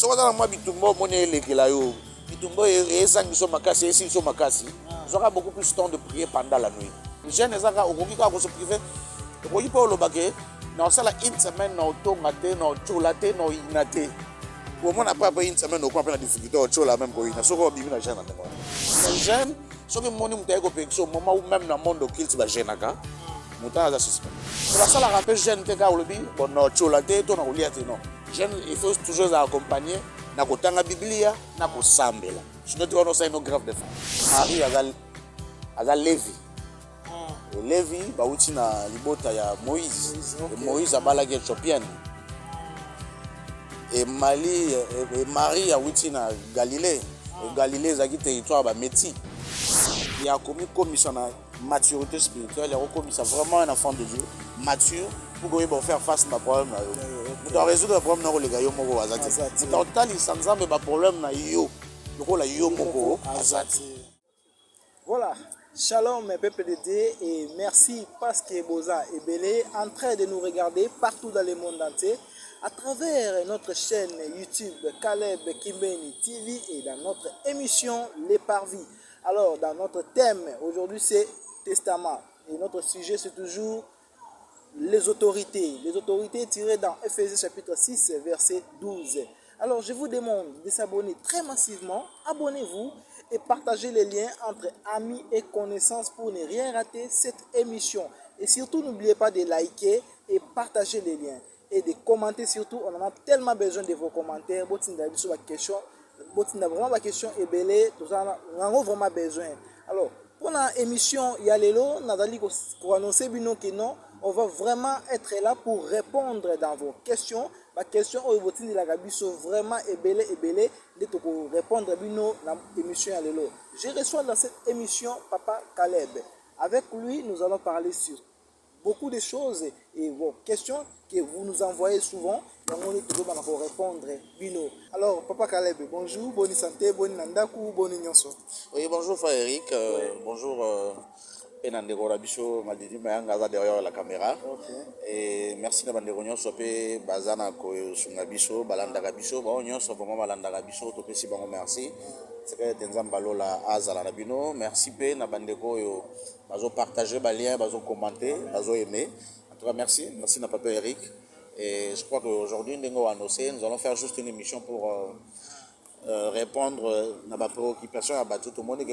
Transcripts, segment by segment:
so wana moi bitumbo moni lekela yo bitumbo ezangi so makasi esi so makasi zora beaucoup plus temps de prier pendant la nuit jeune ezaka okoki ka ko se priver okoki pa olobake na osala une semaine na otonga te na ochola te na oyina te omona pa une semaine okwa pe na difficulté ochola même ko ina soko bimi na jeune na ndeko jeune soki moni mutu ayeko pekiso moment ou même na monde occulte ba jeune aka mutu aza suspect basalaka mpe jeune te kaka olobi bon na ochola te to na kolia te non jeune il faut toujours accompagner na kotanga biblia na kosambela sinon te wana osali no grave de femme Marie aza Lévi Lévi bauti na libota ya Moïse Moïse abalaki Éthiopienne et Marie awuti na Galilée Galilée ezaki territoire ba Métis il a commis son maturité spirituelle il a commis ça vraiment un enfant de Dieu mature pour faire face à problème pour résoudre le problème na kolega yo moko azati total isanzambe ba problème na yo lokola yo moko azati. Voilà. Shalom mes peuples de Dieu et merci parce que Boza est belé en train de nous regarder partout dans le monde entier à travers notre chaîne YouTube Caleb Kimbeni TV et dans notre émission Les Parvis. Alors dans notre thème aujourd'hui c'est Testament et notre sujet c'est toujours les autorités tirées dans Ephésiens chapitre 6 verset 12. Alors je vous demande de s'abonner très massivement, abonnez-vous et partagez les liens entre amis et connaissances pour ne rien rater cette émission. Et surtout n'oubliez pas de liker et partager les liens et de commenter surtout, on en a tellement besoin de vos commentaires. Vraiment ma question est belle, tout ça on a vraiment besoin. Alors pour l'émission Yalelo, Nadali pour annoncer que non, on va vraiment être là pour répondre dans vos questions. Ma question au vote de la Gabiso vraiment est belle de répondre à l'émission Yalelo. Je reçois dans cette émission Papa Caleb. Avec lui, nous allons parler sur beaucoup de choses et vos questions que vous nous envoyez souvent. On est toujours pour répondre. Bino. Alors, Papa Caleb, bonjour, bonne santé, bonne nandaku, bonne nyonso. Oui, bonjour frère Eric, bonjour Penandego Rabicho, Madidi Mayangaza derrière la caméra. Et merci de Bandego Nyonso, Bazana Sungabicho, Balanda Gabicho, Nyonso, vraiment Balanda Gabicho, Topesi Bango, merci. C'est que Tenzambalo la Azala Rabino, merci P, Nabandego, Bazo partager, Balien, Bazo commenter, Bazo aimer. En tout cas, merci na Papa Eric. Et je crois qu'aujourd'hui, nous allons faire juste une émission pour répondre à ma préoccupation à tout le monde.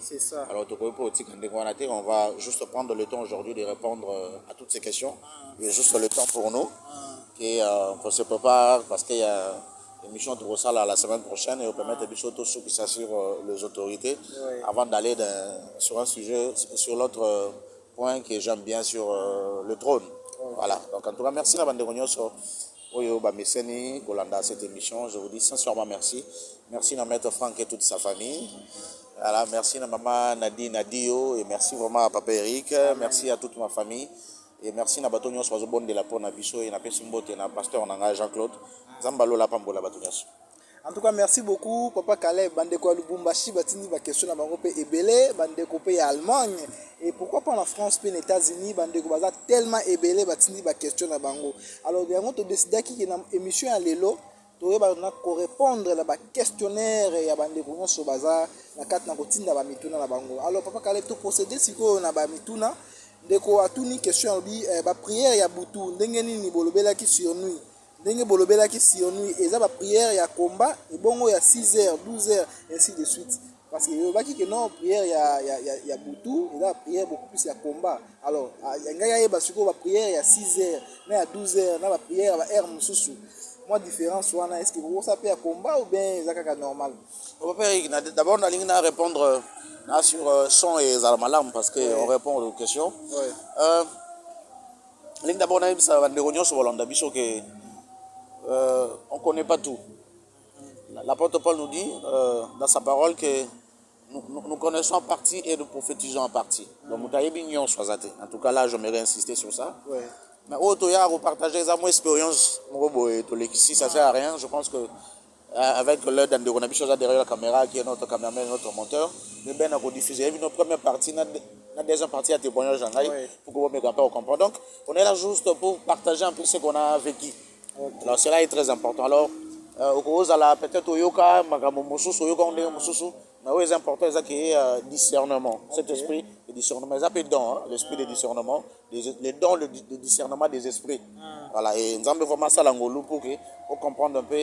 C'est ça. Alors, on va juste prendre le temps aujourd'hui de répondre à toutes ces questions. Il y a juste le temps pour nous. Et on se prépare parce qu'il y a une émission de Rossala la semaine prochaine et on peut mettre des choses qui s'assurent les autorités avant d'aller sur un sujet, sur l'autre point que j'aime bien sur le trône. Voilà, donc en tout cas, merci la bande de Rognos pour Messeni, Golanda, cette émission. Je vous dis sincèrement merci. Merci à Maître Franck et toute sa famille. Voilà, merci à maman Nadine Nadio et merci vraiment à Papa Eric. Merci à toute ma famille. Et merci à Batonios Wazobon de la Pona Bisso et à Pessimbote et à Pasteur Nanga Jean-Claude. Zambalo la Pambola Batonios. En tout cas, merci beaucoup, Papa Caleb. Bandeko Lubumbashi, Batini, ma question à Bangope et Belé, Bandeko Pays Allemagne. Et pourquoi pas en France, puis les États-Unis, Bandeko Baza tellement ébélé, Batini, ma question à Bango. Alors, bien, on te décide qu'il y a une émission à l'élo, tu vas répondre à la questionnaire et à Bandeko sur Baza, la carte na routine na Bamituna na Bango. Alors, Papa Caleb, tu procéder si tu na Bamituna, Ndeko a tout ni question, ba prière ya Boutou, Ndengeni ni bolobela qui sur nuit. Ndenge bolobela ki si onui eza ba prière ya combat et bongo ya 6h 12h ainsi de suite parce que yo baki que non prière ya Boutou eza prière beaucoup plus ya combat alors yanga ya ba siko ba prière ya 6h na ya 12h na ba prière ba heure mususu moi différence wana est-ce que vous ça peut ya combat ou bien eza kaka normal d'abord na linga répondre sur son et alarmes parce que on répond aux questions linga d'abord na bisa bande réunion sur Hollande biso que on ne connaît pas tout. L'apôtre Paul nous dit dans sa parole que nous connaissons en partie et nous prophétisons en partie. Donc, en tout cas, là, j'aimerais insister sur ça. Mais au partager ça, mon expérience, si ça ne sert à rien, je pense que avec l'aide d'André Ronabi, derrière la caméra, qui est notre caméraman, notre monteur, nous avons diffusé notre première partie, la deuxième partie à témoignage pour que vous me compreniez. Donc, on est là juste pour partager un peu ce qu'on a vécu. Alors cela est très important. Alors, okozala peut-être oyoka makambo mosusu oyoka ndenge mosusu mais oyo eza important eza ke discernement cet esprit de discernement eza mpe don l'esprit de discernement les dons de discernement des esprits voilà et nzambe vraiment asala ngolu pour que on comprendre un peu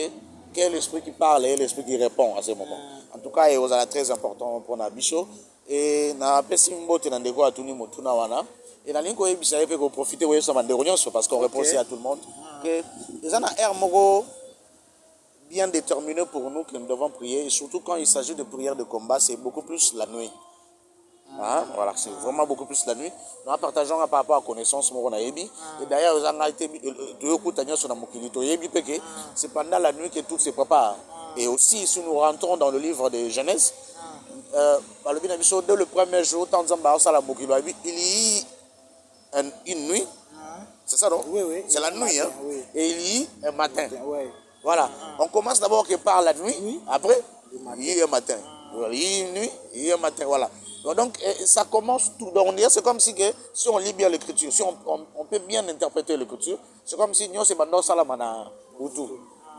quel esprit qui parle et l'esprit qui répond à ce moment en tout cas ozala très important mpona biso et napesi mbote na ndeko atuni motuna wana et nalingi koyebisa ye mpe koprofite koyebisa bandeko nyonso parce qu'on répond aussi à tout le monde que eza na aire moko bien déterminé pour nous que nous devons prier et surtout quand il s'agit de prières de combat c'est beaucoup plus la nuit hein? Voilà c'est vraiment beaucoup plus la nuit nous partageons par rapport à connaissance moko na yebi et d'ailleurs ozanga été toyokuta nyonso na mokili toyebi pe que c'est pendant la nuit que tout se prépare et aussi si nous rentrons dans le livre de Genèse balobi na biso dès le premier jour tant nzamba osala mokili il y a une nuit c'est ça non oui c'est la nuit hein? Oui. Et il y a un matin ouais. Voilà, on commence d'abord par la nuit, Oui. après, il y a un matin. Il y a une nuit, il y a un matin, voilà. Donc, ça commence tout. Donc, c'est comme si, si on lit bien l'écriture, si on peut bien interpréter l'écriture, c'est comme si nous sommes dans Salamana Boutou.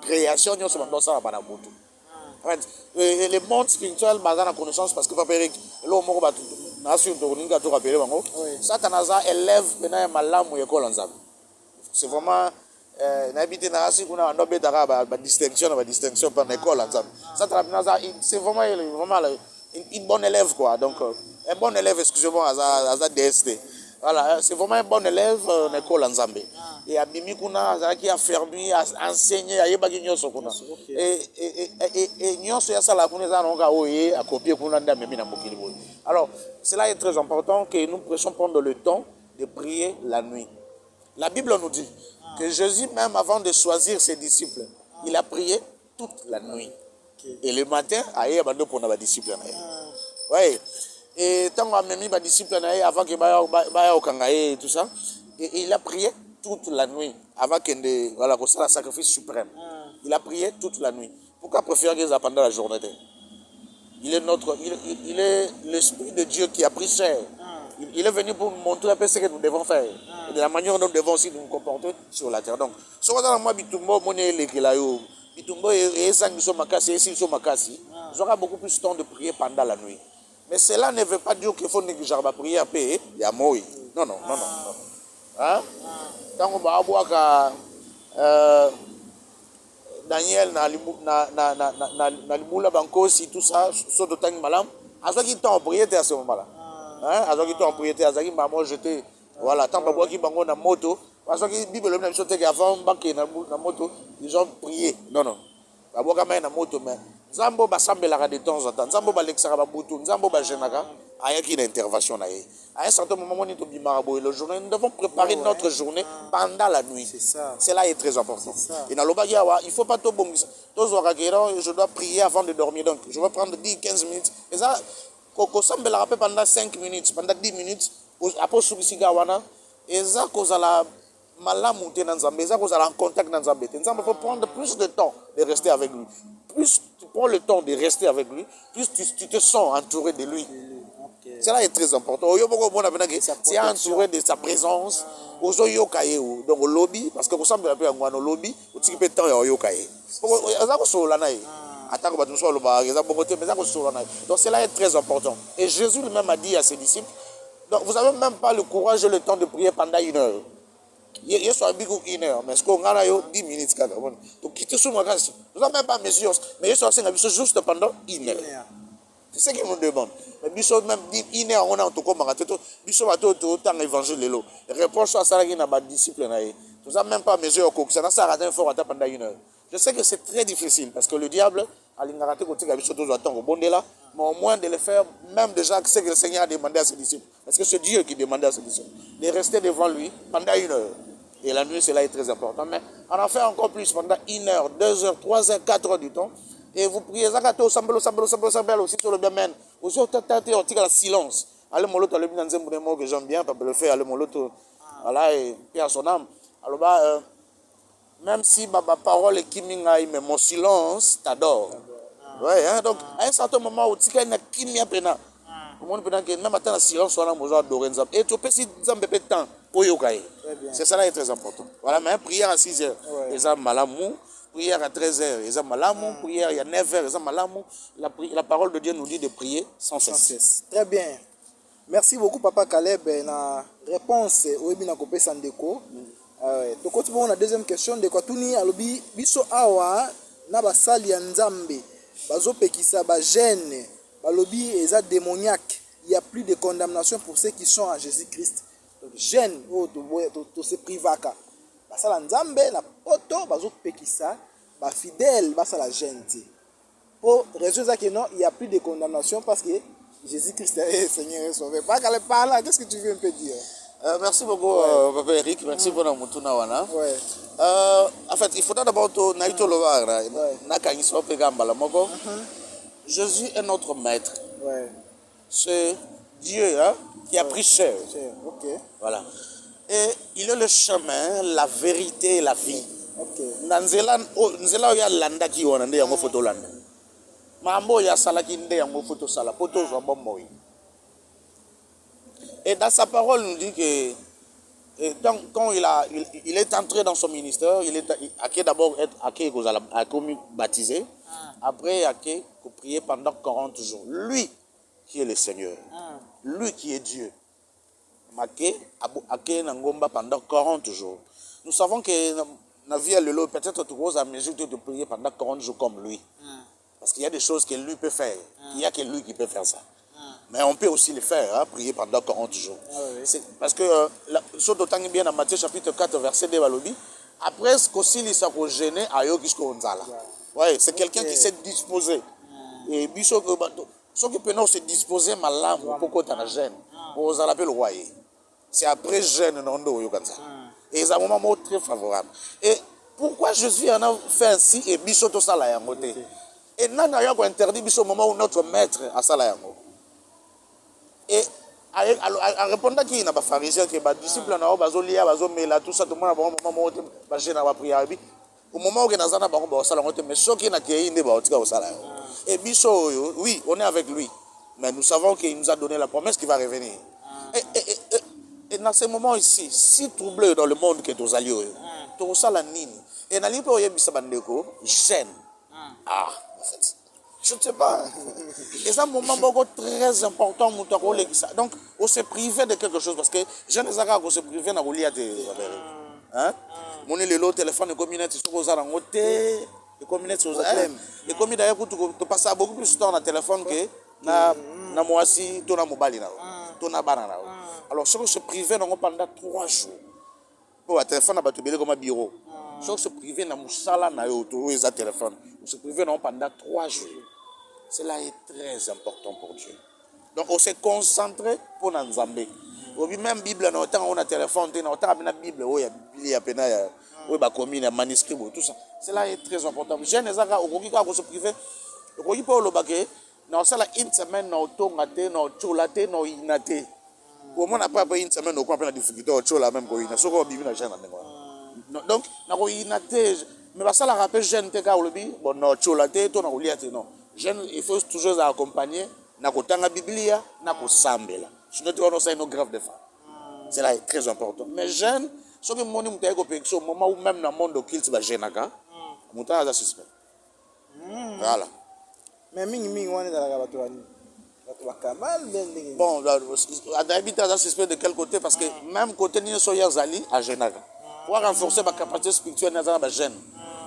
Création, nous sommes dans Salamana Boutou. Et le monde spirituel, basé la connaissance, parce que Papa Eric, l'homme, Satanaza élève maintenant malam ou école en Zam. C'est vraiment. N'habiter na rasi kuna ndobe dara ba distinction par l'école c'est vraiment une bonne élève quoi donc un bon élève excusez-moi à DST voilà c'est vraiment un bon élève en école en Zambie et abimi kuna azaki affermi enseigner ayebaki nyoso kuna et nyoso ya sala kuna za nonga oye a copier kuna nda memi na mokili boy alors cela est très important que nous puissions prendre le temps de prier la nuit. La Bible nous dit que Jésus, même avant de choisir ses disciples, il a prié toute la nuit. Et le matin, il y a des disciples. Oui. Et tant qu'on a mis des disciples avant qu'il y ait et tout ça, et il a prié toute la nuit avant qu'il y ait le sacrifice suprême. Il a prié toute la nuit. Pourquoi préférer qu'ils pendant la journée? Il est l'Esprit de Dieu qui a pris chair. Il est venu pour nous montrer un peu ce que nous devons faire. Et de la manière dont nous devons aussi nous comporter sur la terre. Donc, ce que moi, Bitumbo, Bitumbo et Sangiso Makasi, et Silso Makasi, j'aurai beaucoup plus de temps de prier pendant la nuit. Mais cela ne veut pas dire qu'il faut négliger la prière, il y a moi. Non. Hein? Tant qu'on va avoir Daniel, na Limula Bankosi, tout ça, saut de Tang Malam, à ce qui est en prière à ce moment-là. À ce qui est en prière, à ce qui m'a jeté. Voilà, tant que qui bango na moto, parce que Bible même chose que avant banquer na moto, ils ont prié. Non. D'abord quand même na moto mais Zambo ba sambela de temps en temps. Zambo ba lexara ba butu, Zambo ba jenaka, aya qui intervention na yé. À un certain moment on est au bimarabo et le journée nous devons préparer notre journée pendant la nuit. C'est ça. Cela est très important. Et dans l'obagiawa, il faut pas tout bon. Je dois prier avant de dormir donc je vais prendre 10-15 minutes. Et ça Koko sambela pendant 5 minutes, pendant 10 minutes. Après Soubisiga wana, et ça cause la malamu te nanzambe, ça cause en contact nanzambe. Nzambe faut prendre plus de temps de rester avec lui. Plus tu prends le temps de rester avec lui, plus tu te sens entouré de lui. Okay. Cela est très important. C'est entouré de sa présence. Donc au lobby, parce que vous semblez un peu en lobby, au petit peu de temps au yokaye. Donc cela est très important. Et Jésus lui-même a dit à ses disciples. Donc vous n'avez même pas le courage et le temps de prier pendant 1 heure. Il y a 1 heure, mais ce qu'on a 10 minutes. Donc quittez sous moi, vous n'avez même pas mesure. Mais il y a juste pendant 1 heure. C'est ce qu'il nous demande. Mais Bishop même dit 1 heure, on a tout comme Bishop a tout autant évangile. Réponse à ça, il y a des disciples. Vous n'avez même pas mesure. Ça n'a pas raté fort pendant 1 heure. Je sais que c'est très difficile parce que le diable, mais au moins de le faire, même déjà ce que le Seigneur a demandé à ses disciples. Parce que c'est Dieu qui demandait à ses disciples de rester devant lui pendant 1 heure. Et la nuit, cela est très important. Mais on en fait encore plus pendant 1 heure, 2 heures, 3 heures, 4 heures du temps. Et vous priez, aussi sur le bien aussi au silence. Allez, mon lot, le mot que j'aime bien, pour le faire, allez, mon lot, voilà, et puis à son âme. Alors, même si ma parole est qui mais mon silence t'adore. Ouais, hein, donc à un certain moment où tu as une kimia pena, même attendre le silence, on a besoin d'adorer. Et tu peux si tu as un peu de temps pour yokaï. C'est ça là est très important. Voilà, mais prière à 6 heures. Les âmes malamou, prière à 13h, ils ont malamu, prière à 9h, ils ont malamu. La parole de Dieu nous dit de prier sans cesse. Très bien. Merci beaucoup, Papa Caleb. La réponse au Ebina Kopé Sandeko. Donc, on a la deuxième question. De quoi tout ni alobi biso awa na basali ya nzambe bazo pekisa ba gêne balobi eza démoniaque. Il y a plus de condamnation pour ceux qui sont en Jésus-Christ. Donc gêne to se privaka. Basala nzambe na poto bazo pekisa ba fidèle basala gêne. Pour raison que non, il y a plus de condamnation parce que Jésus-Christ est Seigneur et Sauveur. Pas qu'elle parle là, qu'est-ce que tu veux un peu dire? Merci beaucoup, Papa Eric. Merci pour notre wana. Ouais. En fait, il faudra d'abord naito lovar. Jésus est notre maître. Ouais. C'est Dieu hein, qui a pris chair. Ok. Voilà. Et il est le chemin, la vérité et la vie. Ok. Nzela ya landa ki wana nde yango photo landa. Mambo ya salaki nde yango photo sala. Photo zwa bomoi. Et dans sa parole, il nous dit que quand il est entré dans son ministère, il a d'abord être baptisé, après il a prié pendant 40 jours. Lui qui est le Seigneur, lui qui est Dieu, pendant 40 jours. Nous savons que la vie peut-être tu à mesure de prier pendant 40 jours comme lui. Parce qu'il y a des choses que lui peut faire. Il n'y a que lui qui peut faire ça. Mais on peut aussi le faire, hein, prier pendant 40 jours. Oui. Parce que, surtout bien dans Matthieu chapitre 4, verset 2, après ce qu'aussi il s'est gêné, ouais, c'est quelqu'un qui s'est disposé. Et ceux qui peuvent se disposer mal pourquoi tu as gêne. Vous allez le roi. C'est après gêne, non, et c'est un moment très favorable. Et pourquoi Jésus en a fait ainsi et Bicho tout ça là et non, il y a interdit Bicho au moment où notre maître a ça là. Et à répondre qu'il y a des pharisiens qui sont disciples, tout ça, tout le monde a un moment où au moment où il y a des mais ceux qui ont et Bicho, oui, on est avec lui. Mais nous savons qu'il nous a donné la promesse qu'il va revenir. Et dans ce moment ici, si troublé dans le monde que tu as alliés, tu as la nini. Et dans l'impo, il y a gêne. Ah, en fait. Je ne sais pas. Et c'est un moment très important. Donc, on se privé de quelque chose parce que je ne sais pas qu'on se privé dans le hein? Mon élo téléphone, les communautés sont aux arrangotés, les communautés aux arrangotés. Les communautés, tu passes beaucoup plus de temps dans le téléphone que na moisi, tu as mobile. Tu as banana. Alors, si on se privait pendant 3 jours, pour le téléphone, on va comme un bureau. Si on se privait dans le téléphone, on se privait pendant 3 jours. Cela est très important pour Dieu. Donc, on s'est concentré pour nous Nzambé. Même Bible, on a téléphone, on a la Bible, il y a manuscrit, tout ça. Cela est très important. Je ne sais pas si on se privé. On ne peut pas une semaine, on a inate. Au moins, après une semaine, on a la difficulté, on a même quoi. Donc, on a inate. Mais ça, la rappelle, je ne sais pas si on a cholate, on a lié, non. Il faut toujours accompagner na kotanga Biblia na kosambela. Sinon tu vas nous grave de fois. C'est là très important. Mais jeune, ce que mon mutaye ko au moment où même dans le monde occulte va jenaka, mutaye za suspect. Voilà. Mais mingi on est dans la batouani. Bon, d'habitude ça suspect de quel côté parce que même côté ni soya zali à jenaka. Pour renforcer ma capacité spirituelle na ba jeune.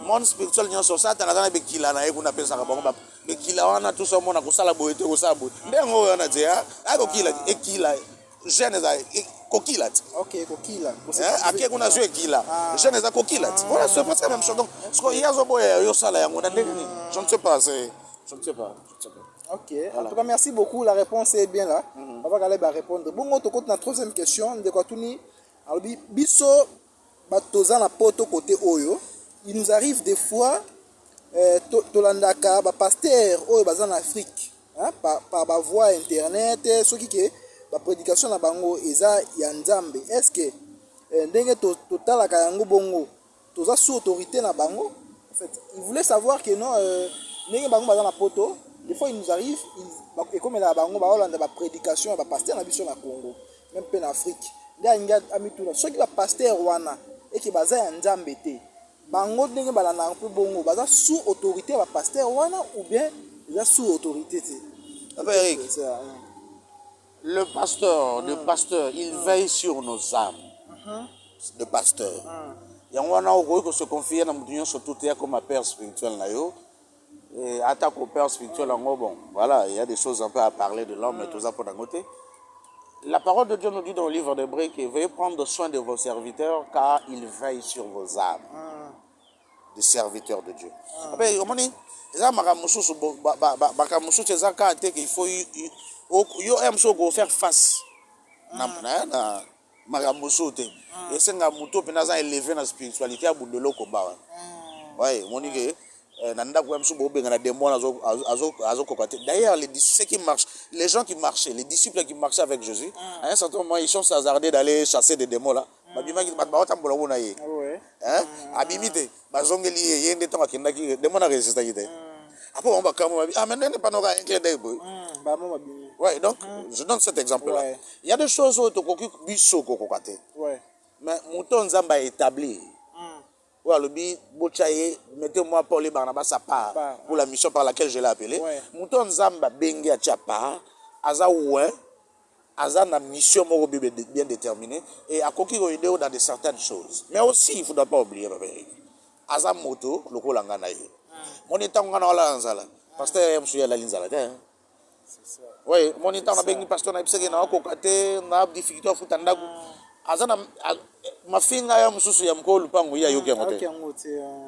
Monde spirituel n'y a sur ça, tu as des kila na eko na pesa ka bango ba. Mais kila wana tout ça mon na kosala boyete kosala boy. Ndengo wana dia, ako kila e kila jeune za kokila. OK, kokila. Ake kuna zo kila. Jeune za kokila. Voilà, c'est pas la même chose. Donc, ce qu'il y a zo boy yo sala yango na ndeni. Je ne sais pas, je ne sais pas. OK. En tout cas, merci beaucoup. La réponse est bien là. On va aller répondre. Bon, on te compte la troisième question de quoi tout ni. Alors biso batoza na poto côté oyo. Il nous arrive des fois, tolandaka, pasteur oyo baza en Afrique, hein, par ma voix internet, ceux qui la prédication na bango eza ya nzambe. Est-ce que ndenge totalaka yango bongo, toza sous autorité na bango? En fait, il voulait savoir que non, ndenge bango baza na poto, des fois il nous arrive, et comme la bango ba olanda ba prédication ba pasteur na biso na Congo, même peu en Afrique. Nda inga amituna, ceux qui ba pasteur wana et qui baza ya nzambe te. bango ndenge balanda mpe bongo baza sous autorité ya pasteur wana ou bien eza sous autorité te. Eric, le pasteur, il veille sur nos âmes. Le pasteur. Yango wana okoki se confier na mutu nyonso tout ya comme père spirituel na yo. Et attaque au père spirituel en bon, voilà, il y a des choses un peu à parler de l'homme, mais tout ça pour d'un côté. La parole de Dieu nous dit dans le livre d'Hébreux que veuillez prendre soin de vos serviteurs car ils veillent sur vos âmes. Des serviteurs de Dieu. Après, comment dit, ça makamususu bakamususu ça quand il faut yo aime so go faire face na makamususu te. Et c'est nga muto pe na za élevé na spiritualité ya bundelo ko ba. Ouais, monique d'ailleurs, ceux qui marchent, les gens qui marchaient, les disciples qui marchaient avec Jésus, à un certain moment, ils sont hasardés d'aller chasser des démons là. Ouais, donc, je donne cet exemple-là. Il y a des choses où mais mouton Zamba est établi. Mettez-moi pour les Barnabas à part pour la mission par laquelle je l'ai appelé. Mouton Zamba Bengi à Tchapa, Aza Oué, Aza na mission bien déterminée et à coquille dans certaines choses. Mais aussi, il ne faudra pas oublier, Aza Moto, le Kolanganaï. Mon état, on a la Nzala. Pasteur, je suis à la Linzala. Oui, mon état, on a Bengi Pasteur, on a difficulté à foutre azana ma finga ya mususu ya mko lupango ya yoki ngote.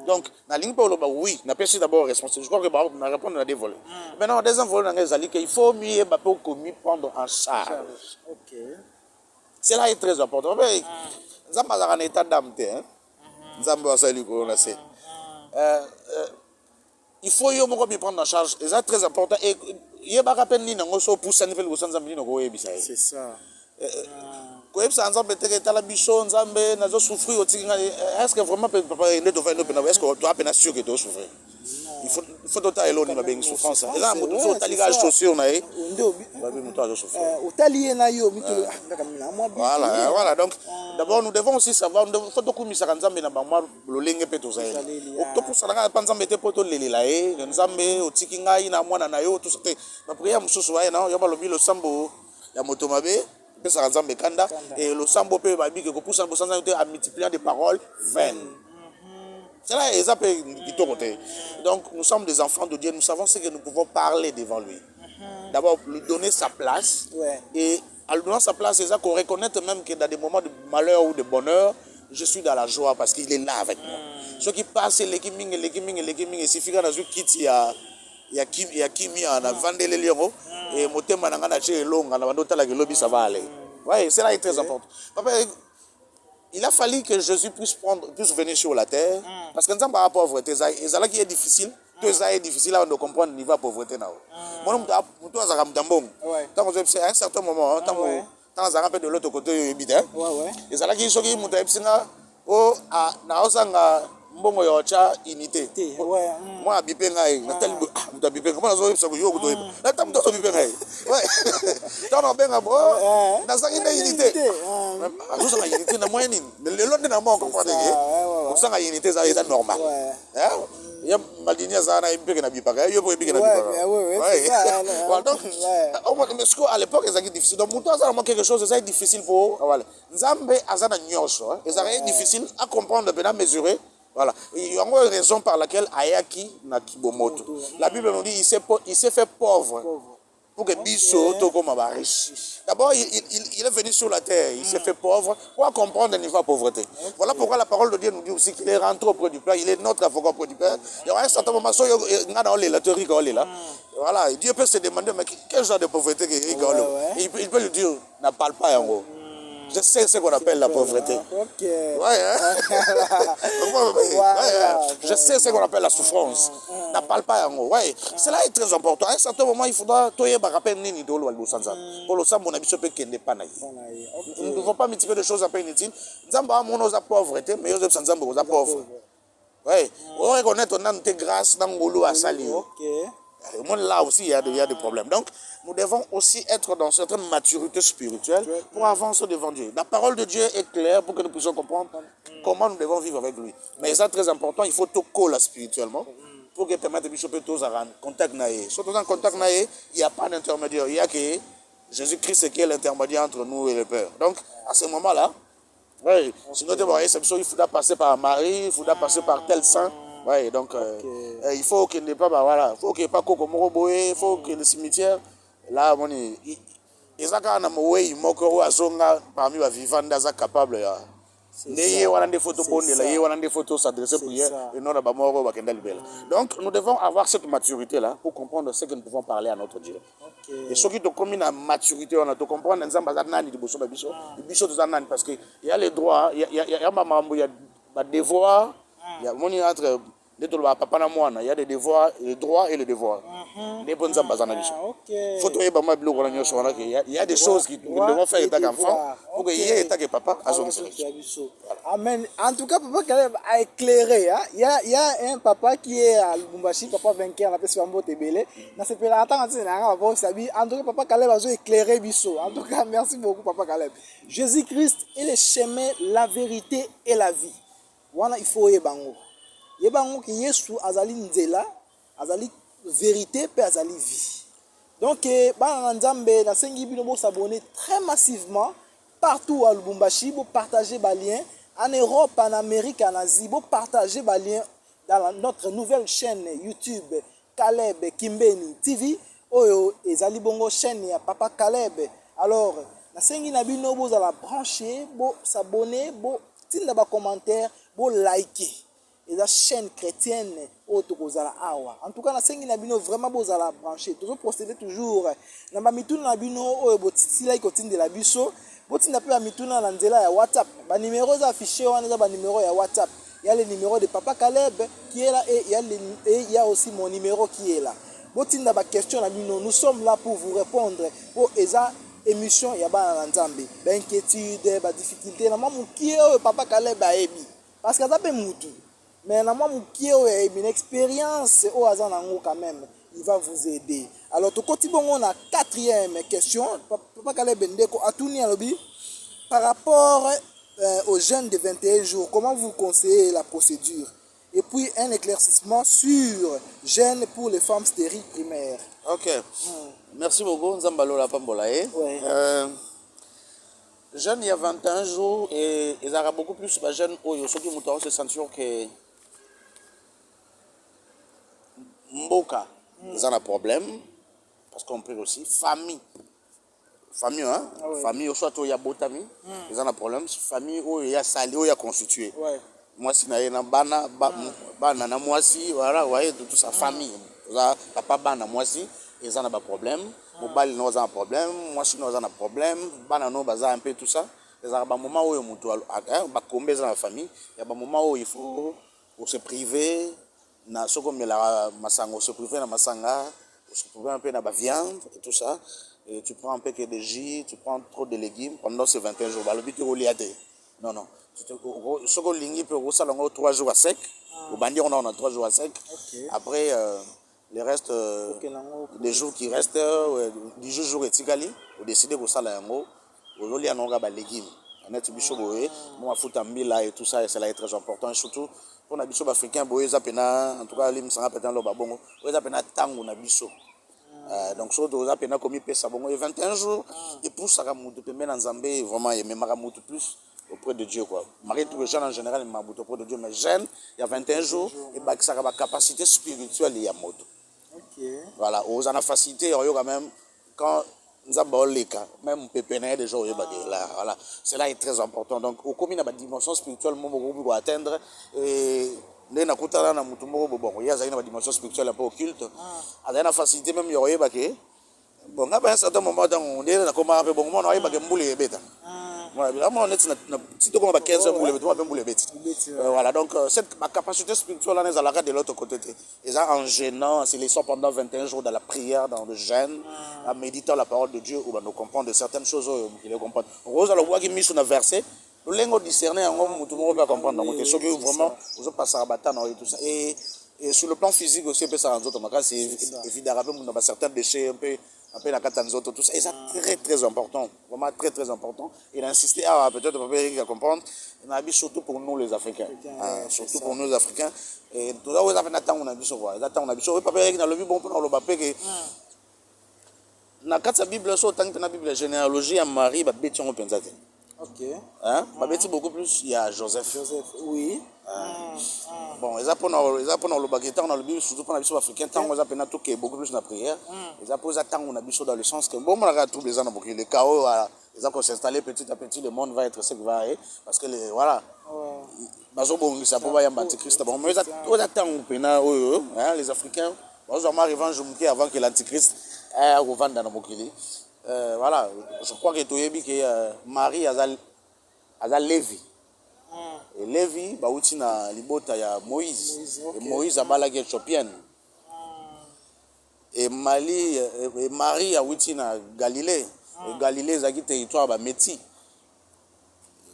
Donc na ligne pas loba oui, na pêche d'abord responsable. Je crois que ba na répondre à des volets. Maintenant deuxième volet na ngezali que il faut mieux ba peut commis prendre en charge. OK. Cela est très important. Mais nzamba za na état d'âme te hein. Nzamba wa sali ko na c'est. Il faut yo moko bien prendre en charge. C'est très important et yeba rappel ni nango so poussa ni fel go sanza mini ko yebisa. C'est ça. Est-ce que vraiment est-ce que tu as peine sûr que tu souffres? Il faut total éloigner ma souffrance. Et là, tu as les chaussures na voilà, donc d'abord nous devons aussi savoir, nous faut beaucoup mis ça nzambe na bangwa lolenge pe tozaeli. To pour ça na nzambe te poto lelela nzambe otiki ngai na mwana na yo tout ça. Na prière mususu wa na yo balobi lo sambo ya moto mabe. Et le sambo peut en multipliant des paroles vaines. C'est là donc nous sommes des enfants de Dieu, nous savons ce que nous pouvons parler devant lui. D'abord lui donner sa place et en lui donnant sa place, c'est ça qu'on reconnaît même que dans des moments de malheur ou de bonheur, je suis dans la joie parce qu'il est là avec moi. Ceux qui passent les kiming, il suffit qu'on a vu qu'il y a Kimi on a vendu les lions et motema na ngana chez long na bandota la lobby ça va aller. Ouais, c'est là est très important. Papa, il a fallu que Jésus puisse venir sur la terre parce que nous sommes à la pauvreté, et ça qui est difficile, tout ça est difficile à comprendre le niveau de pauvreté là. Moi nous toi ça ramdambong. Tant que à un certain moment, tant ça rappelle de l'autre côté évident. Et ça là qui soki muta epsinga o na osanga mbongo yo cha unité. Moi bipe ngai natali muta bipe comment zo yebisa ko yo kuto yeba. Na tam to bipe ngai. Ouais. Tant benga bo na sangi na unité. Azo sa unité na moyenne. Le long de na mo comprendre que. Ko sanga unité ça est normal. Hein? Il y a Maldini Zana et Big Nabipaka, il y a Big Nabipaka. Ouais, donc, à l'époque, c'est difficile. Donc, pour toi, ça a quelque chose, c'est difficile pour. Voilà. Nzambe Azana Nyosho, et ça est difficile à comprendre, à mesurer. Voilà. Il y a une raison par laquelle Ayaki n'a Kibomoto. La Bible nous dit il s'est fait pauvre. Pour que Bisso comme riche. D'abord, il est venu sur la terre, il s'est fait pauvre pour comprendre le niveau de pauvreté. Voilà pourquoi la parole de Dieu nous dit aussi qu'il est rentré auprès du Père, il est notre avocat auprès du Père. Il y a un certain moment, voilà, Dieu peut se demander, mais quel genre de pauvreté il peut lui dire, ne parle pas en gros. Je sais ce qu'on appelle la pauvreté. Je sais ce qu'on appelle la souffrance. Ne parle pas en haut. Ouais. Cela est très important. À un certain moment, il faudra toyer rappeler Nini Dolo Albosanza. Pour le sang, on a mis ce peu qui n'est pas naïf. Nous ne devons pas multiplier des choses un peu inutiles. Zamba a mon pauvreté, mais Joseph Sanzamba aux pauvres. Oui. On reconnaît ton âme de grâce dans le à Sali. Le monde là aussi, il y a des problèmes. Donc, nous devons aussi être dans une certaine maturité spirituelle pour avancer devant Dieu. La parole de Dieu est claire pour que nous puissions comprendre comment nous devons vivre avec lui. Mais c'est très important, il faut tout coller spirituellement pour que permettre de choper tous en contact naïe. Surtout en contact naïe, il n'y a pas d'intermédiaire. Il y a que Jésus-Christ qui est l'intermédiaire entre nous et le Père. Donc, à ce moment-là, oui, sinon, il faudra passer par Marie, il faudra passer par tel saint. Oui, donc, il faut qu'il n'ait pas, voilà, il faut qu'il n'y ait pas Kokomoroboé, il faut que le cimetière, là, ils sont parmi les vivants, ils sont capables. Il y a des photos bonnes, il y a des photos s'adresser pour hier, et non, donc, nous devons avoir cette maturité-là pour comprendre ce que nous pouvons parler à notre Dieu. Et ceux qui te comminent à maturité, on a te comprendre, parce qu'il y a les droits, il y a des devoirs, il y a il y a des devoirs, les droits et les devoirs. Il y a des choses que nous devons faire état d'enfant pour qu'il y ait état de papa à son Amen. En tout cas, Papa Caleb a éclairé. Hein? Il y a un papa qui est à Lubumbashi, papa vainqueur, on appelle Swambo Tebele. Dans ce pays-là, en tout cas, Papa Caleb a éclairé Bisso. En tout cas, merci beaucoup, Papa Caleb. Jésus-Christ est le chemin, la vérité et la vie. Voilà, il faut y bango. Yebango ki Yesu azali nzela, azali vérité pe azali vie. Donc bana nzambe na sengi bino bo s'abonner très massivement partout à Lubumbashi, bo partager ba lien en Europe, en Amérique, en Asie, bo partager ba lien dans notre nouvelle chaîne YouTube Caleb Kimbeni TV oyo ezali bongo chaîne ya Papa Caleb. Alors na sengi na bino bo za la brancher, bo s'abonner, bo tinda ba commentaire, bo liker. Et la chaîne chrétienne autokozala awa. En tout cas, na sengi na bino vraiment bozala branché. Toujours procéder toujours. Na ba mituna na bino oyo botisila ikotinde la biso. Botinda pe ba mituna na nzela ya WhatsApp. Ba numéros affichés wana za ba numéro ya WhatsApp. Il y a le numéro de Papa Caleb qui est là et il y a aussi mon numéro qui est là. Botinda ba question na bino, nous sommes là pour vous répondre. Pour eza émission ya ba nzambe. Ba inquiétude, ba difficulté na mamu qui est Papa Caleb ba ebi. Parce que ça peut mutu. Mais une expérience au hasard quand même, il va vous aider. Alors, tout on a quatrième question. Papa Caleb Ndeko Atouni Alobi, par rapport aux jeunes de 21 jours, comment vous conseillez la procédure? Et puis un éclaircissement sur jeunes pour les femmes stériles primaires. Ok. Merci beaucoup. Nzambalo la Pambolae. Jeunes, il y a 21 jours et ils auront beaucoup plus de jeunes où ceux qui ont se sentir que Mboka, ils ont un problème, parce qu'on peut aussi, famille, hein, famille, soit où il y a Botami, ils ont un problème, famille où il y a Sali, où il y a constitué. Moi, si il y a Bana, moi si, voilà, vous voyez, toute sa famille, papa Bana, moi si, ils ont un problème, Mobile, ils ont un problème, moi si, ils ont un problème, Bana, nous, ils ont un peu tout ça. Il y a un moment où il y a dans la famille, il y a un moment où il faut se priver. Na soko mela masango se priver na masanga, se priver un peu na viande et tout ça, et tu prends un peu que de jus, tu prends trop de légumes pendant ces 21 jours. Bah le but est au liade. Non non. Soko lingi peut ça longo 3 jours à sec. Au bandi on a 3 jours à sec. Après les restes des jours qui restent 10 jours et tigali, on décider que ça là yango, au liade on a légumes. On a tout bicho boé, moi foutre mbila et tout ça et c'est là très important et surtout pour les bichos africains, en tout cas, les gens qui ont bongo, ils ont tango na bicho. Donc, surtout, ils ont commis pesa bongo. Et 21 jours, et pour ça, ils ont en Zambie, vraiment, ils ont plus auprès de Dieu. Marie, tous les gens en général, ils ont auprès de Dieu. Mais jeune, il y a 21 jours, et ça a une capacité spirituelle, il y a moto. Voilà, aux en facilité, il y a quand même, quand même pépéner des gens voilà, cela est très important. Donc au commun la dimension spirituelle on va atteindre et les na kutana na mutu moko bon il y a une dimension spirituelle un peu occulte à la facilité même il y aurait bon à un certain moment dans on est na comment un peu bon on aurait mbule beta voilà on est na si tu comme 15 heures mbule beta mbule beta voilà donc cette capacité spirituelle là est à de l'autre côté et ça en gênant c'est les sont pendant 21 jours dans la prière dans le jeûne en méditant la parole de Dieu où nous comprendre certaines choses il les comprendre rose alors voir qui mis sur un verset nous l'engo discerner en tout le monde va comprendre donc ce que vraiment vous passez à bataille et tout ça et Et sur le plan physique aussi, ça rend autres c'est évidemment certains déchets un peu la catanzoto, tout ça. Et c'est très très important, vraiment très très important. Il a insisté, peut-être Eric à comprendre, on a surtout pour nous les Africains. Surtout pour nous les Africains. Et tout ça, on a fait on a vu sur quoi. On a vu sur Papa Eric dans le bon pour le bapé que dans la Bible, tant que la Bible, la généalogie à Marie, bah bétion au pensate. Ok. Hein? Bah bétion beaucoup plus, il y a Joseph. Joseph, oui. Bon, ils apprennent le baguette dans le Bible, surtout pour la Bible africaine, tant qu'on a tout qui est beaucoup plus dans la prière. Ils apprennent tant qu'on a Bible dans le sens que bon, on a tous les ans dans le chaos, ils ont s'installer petit à petit, le monde va être ce qu'il va aller, parce que voilà. Bazo bon, ça peut pas y avoir Antichrist. Bon, mais on attend les Africains. Bon, on arrive en journée avant que l'Antichrist revende dans le Bokili. Voilà, je crois que tu as dit que Marie a Lévi. Et Lévi, bah, il y a libota ya Moïse. Et Moïse a balagé Éthiopienne. Et Marie a na Galilée. Et Galilée, c'est un territoire bah, Métis.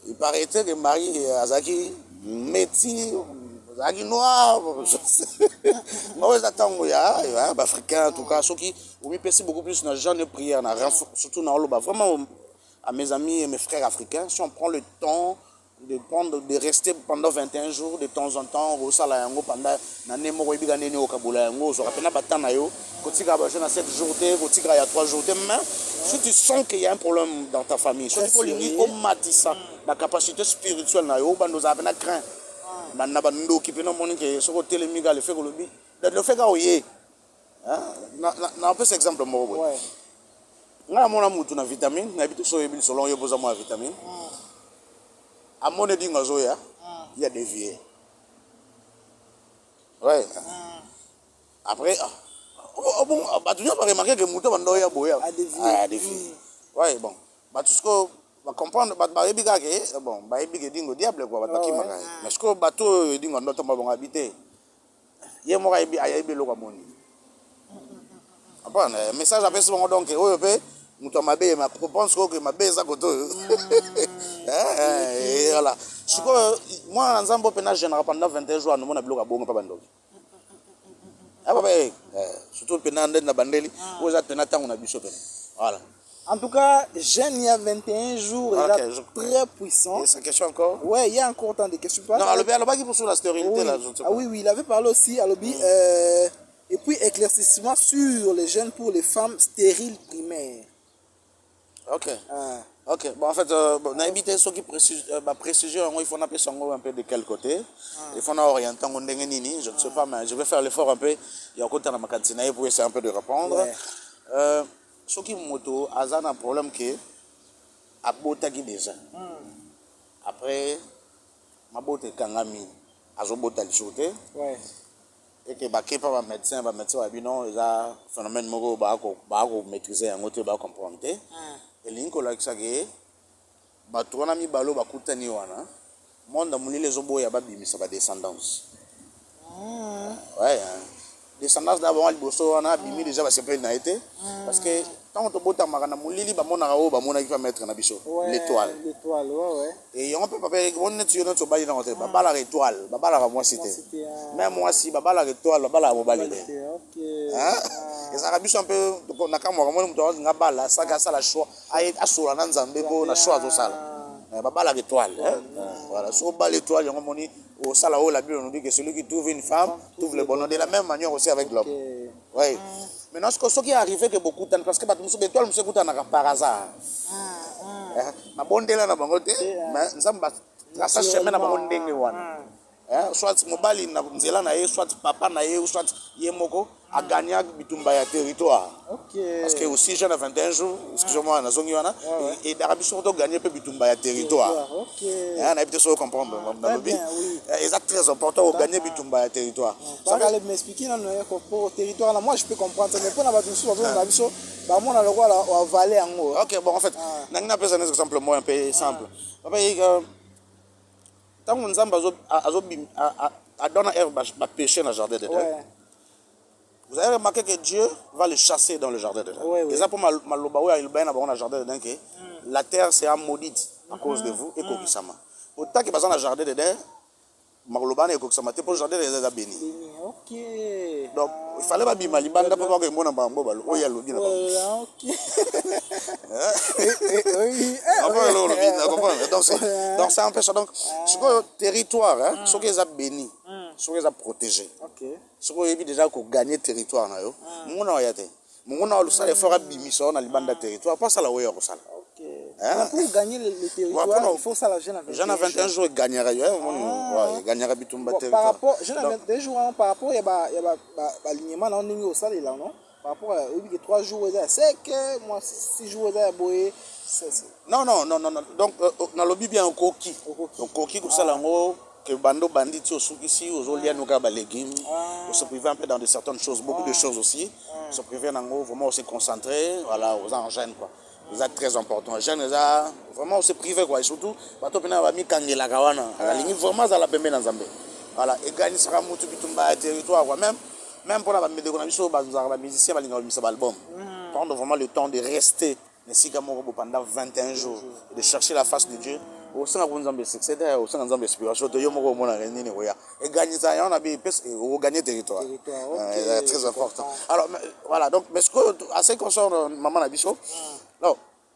Il paraît que Marie a Métis, a noir. Moi, j'attends, africain, en tout cas, ceux qui ont passé beaucoup plus dans le genre de prière, surtout dans le vraiment à mes amis et mes frères africains, si on prend le temps de rester pendant 21 jours de temps en temps au salayango pendant l'année mo biga nene au kabula yango so rapena batana yo kotika ba jeune à 7 jours kotika ya 3 jours mais si tu sens qu'il y a un problème dans ta famille si tu peux lui au matissa la capacité spirituelle na yo bando za bena craint banda bando ki pena moni ke so ko telemiga le fait que le fait ka oye hein na peu exemple mo boy nga mona mutu na vitamine na bitu so yebi selon yo boza mo vitamine à mon avis, il y a des vieux. Ouais. Après, bon, tu n'as pas remarqué que Mouton Bandoya Boya a des vieux. Ouais, bon. Tu vas comprendre, bon, dingo diable quoi, mais ce que bateau dingo notre bon habité. Il y a moi à y le Ramoni. Après, message après ce moment donc, Mouton Mabé, ma pense que ma baisse à côté. Voilà. Moi, en Zambo, pendant 21 jours, nous avons bloqué à Bongo Pabando. Surtout pendant la bandeli, vous êtes un temps on a bu chaud. Voilà. En tout cas, jeune, il y a 21 jours, il est très puissant. Et c'est question encore? Ouais, il y a encore tant de questions. Non, alors, il pour sur la stérilité, là, je ne sais pas. Ah oui, il avait parlé aussi, et puis éclaircissement sur les jeunes pour les femmes stériles primaires. Ok. Ok. Bon, en fait, on a invité ceux qui précisent, il faut appeler son un peu de quel côté. Il faut orienter en nini, je ne sais pas, mais je vais faire l'effort un peu. Il y a un côté dans ma cantine pour essayer un peu de répondre. Ceux qui moto, Azan a un problème qui est à Botagi déjà. Après, ma botte Kangami, Azo Botali sauté. Et que les médecins va dire non, il y a un phénomène qui maîtriser un autre comprendre. Et l'inko la kisage batwana mi balo bakutani wana monde muli les obo ya babimisa ba descendance. Ouais, descendance d'abord liboso wana bimi déjà ba sepel na été parce que tant to bota makana mulili ba mona o ba mona ki va mettre na biso l'étoile. L'étoile, ouais. Et on peut pas faire on net sur notre bali dans ba bala étoile, ba bala moi cité. Même moi si ba bala étoile, ba bala mo bali. OK. Hein? Et ça rabis un peu na kamwa mo muto nga bala saka sala choix ay asura na nzambe ko na choix zo sala. Ba bala étoile, voilà, so bala étoile yango moni au sala o la Bible nous dit que celui qui trouve une femme trouve le bonheur de la même manière aussi avec l'homme. Oui. Maintenant ce qui est arrivé que beaucoup de temps parce que ba muso étoile muso kutana par hasard. Na bondela na bango te mais nzamba trasa chemin na bango ndenge wana. Soit mobali na nzela na ye soit papa na ye soit ye moko a gagné bitumba ya territoire. Parce que aussi jeune à 21 jours, excusez-moi na zongi wana et d'Arabie surtout gagner peu bitumba ya territoire. On a peut-être comprendre dans le but. Et c'est très important au gagner bitumba ya territoire. Ça va m'expliquer dans le territoire là moi je peux comprendre mais pour na ba biso na biso ba mona le roi la vallée en haut. OK, bon en fait, nangina pesa un exemple moi un peu simple. Papa tant que Nzamba a donné à pêcher dans le jardin d'Éden. Vous avez remarqué que Dieu va le chasser dans le jardin d'Éden. Et ça pour Malobaou il va dans le jardin d'Éden que la terre sera maudite à cause de vous et Kokisama. Autant que dans le jardin d'Éden, Malobane et Kokisama, pour le jardin d'Éden est béni. Ok. Donc, il fallait pas bima libanda pour voir que mon ambo balo. Oh, il y a l'obi là. Voilà, ok. Oui. Donc, ça empêche. Donc, sur le territoire, ce qu'ils ont béni, ce qu'ils ont protégé. Ok. Ce qu'ils ont déjà gagné le territoire. Mon nom est mon nom est fort à bimiso dans libanda territoire. Pas ça la ouïe au sala. Ok. Pour gagner le territoire, il faut ça la jeune à 21 jours. Jeune à 21 jours, il gagnera. Il gagnera bitumba territoire. Par rapport, jeune à 21 jours, par rapport, il y a l'alignement dans le sale là, non? Par rapport à 3 jours, c'est que moi 6 jours, non. Donc, dans le bien un coquille. Un coquille comme ça, que bando bandit ici, aux oliens, nous avons les légumes. On se prive un peu dans certaines choses, beaucoup de choses aussi. On se prive en gros, vraiment, on s'est concentré, voilà, aux engins, quoi. C'est très important. Les jeunes, vraiment, on s'est privé, quoi. Et surtout, bateau pena va mi kangela kawana. La ligne vraiment à la pembe dans Zambie. Voilà, et gagne sera mutu bitumba territoire, quoi. Même pour la météo, on a mis sur les musiciens, on a mis sur l'album. Prendre vraiment le temps de rester pendant 21 jours, de chercher la face de Dieu. Au sein de Zambie, c'est au sein de Zambie, et gagner ça, on a gagné territoire. C'est très important. Alors, voilà, donc, mais ce que, à ce qui concerne Maman Nabiso, non,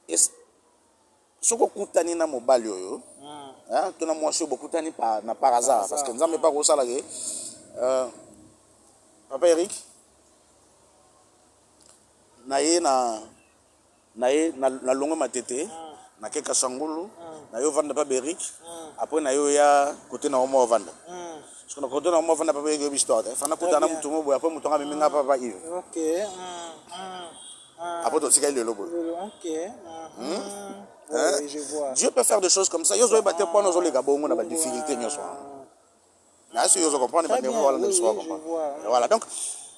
ce que Koutani na mobile, tu n'as moins beaucoup Koutani par hasard, parce que nous n'avons pas gros salaire. Papa Eric, na longo matete na ke kasangulu na yo vanda pa Beric après na yo ya côté na omo vanda parce que na côté na omo vanda pa Beric yo histoire fana kutana mutu mo boya après mutu nga minga papa Yves. Ok. Après to sika le lobo. Ok. Oui, je vois. Dieu peut faire des choses comme ça. Yo zo battre point nos les gabongo na ba difficulté nyoso. Là si yo zo comprendre ba niveau wala nso comprendre. Voilà donc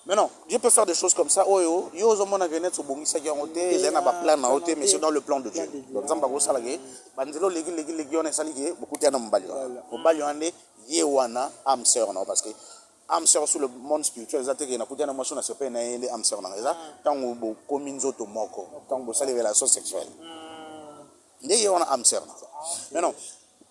maintenant, Dieu peut faire des choses comme ça. Oh yo, yo zo mona genet so bongi sa gionte, il a pas plan na hauteur mais c'est dans le plan de Dieu. Donc zamba go sala ge, bandelo legi on sali ge, beaucoup tena mbali. Au bali ande ye wana am sœur non parce que am sœur sur le monde spirituel ezate ke na kutana motion na sepe na ende am sœur na eza tango bo kominzo to moko, tango ça les relations sexuelles. Ndé ye wana am sœur na. Maintenant,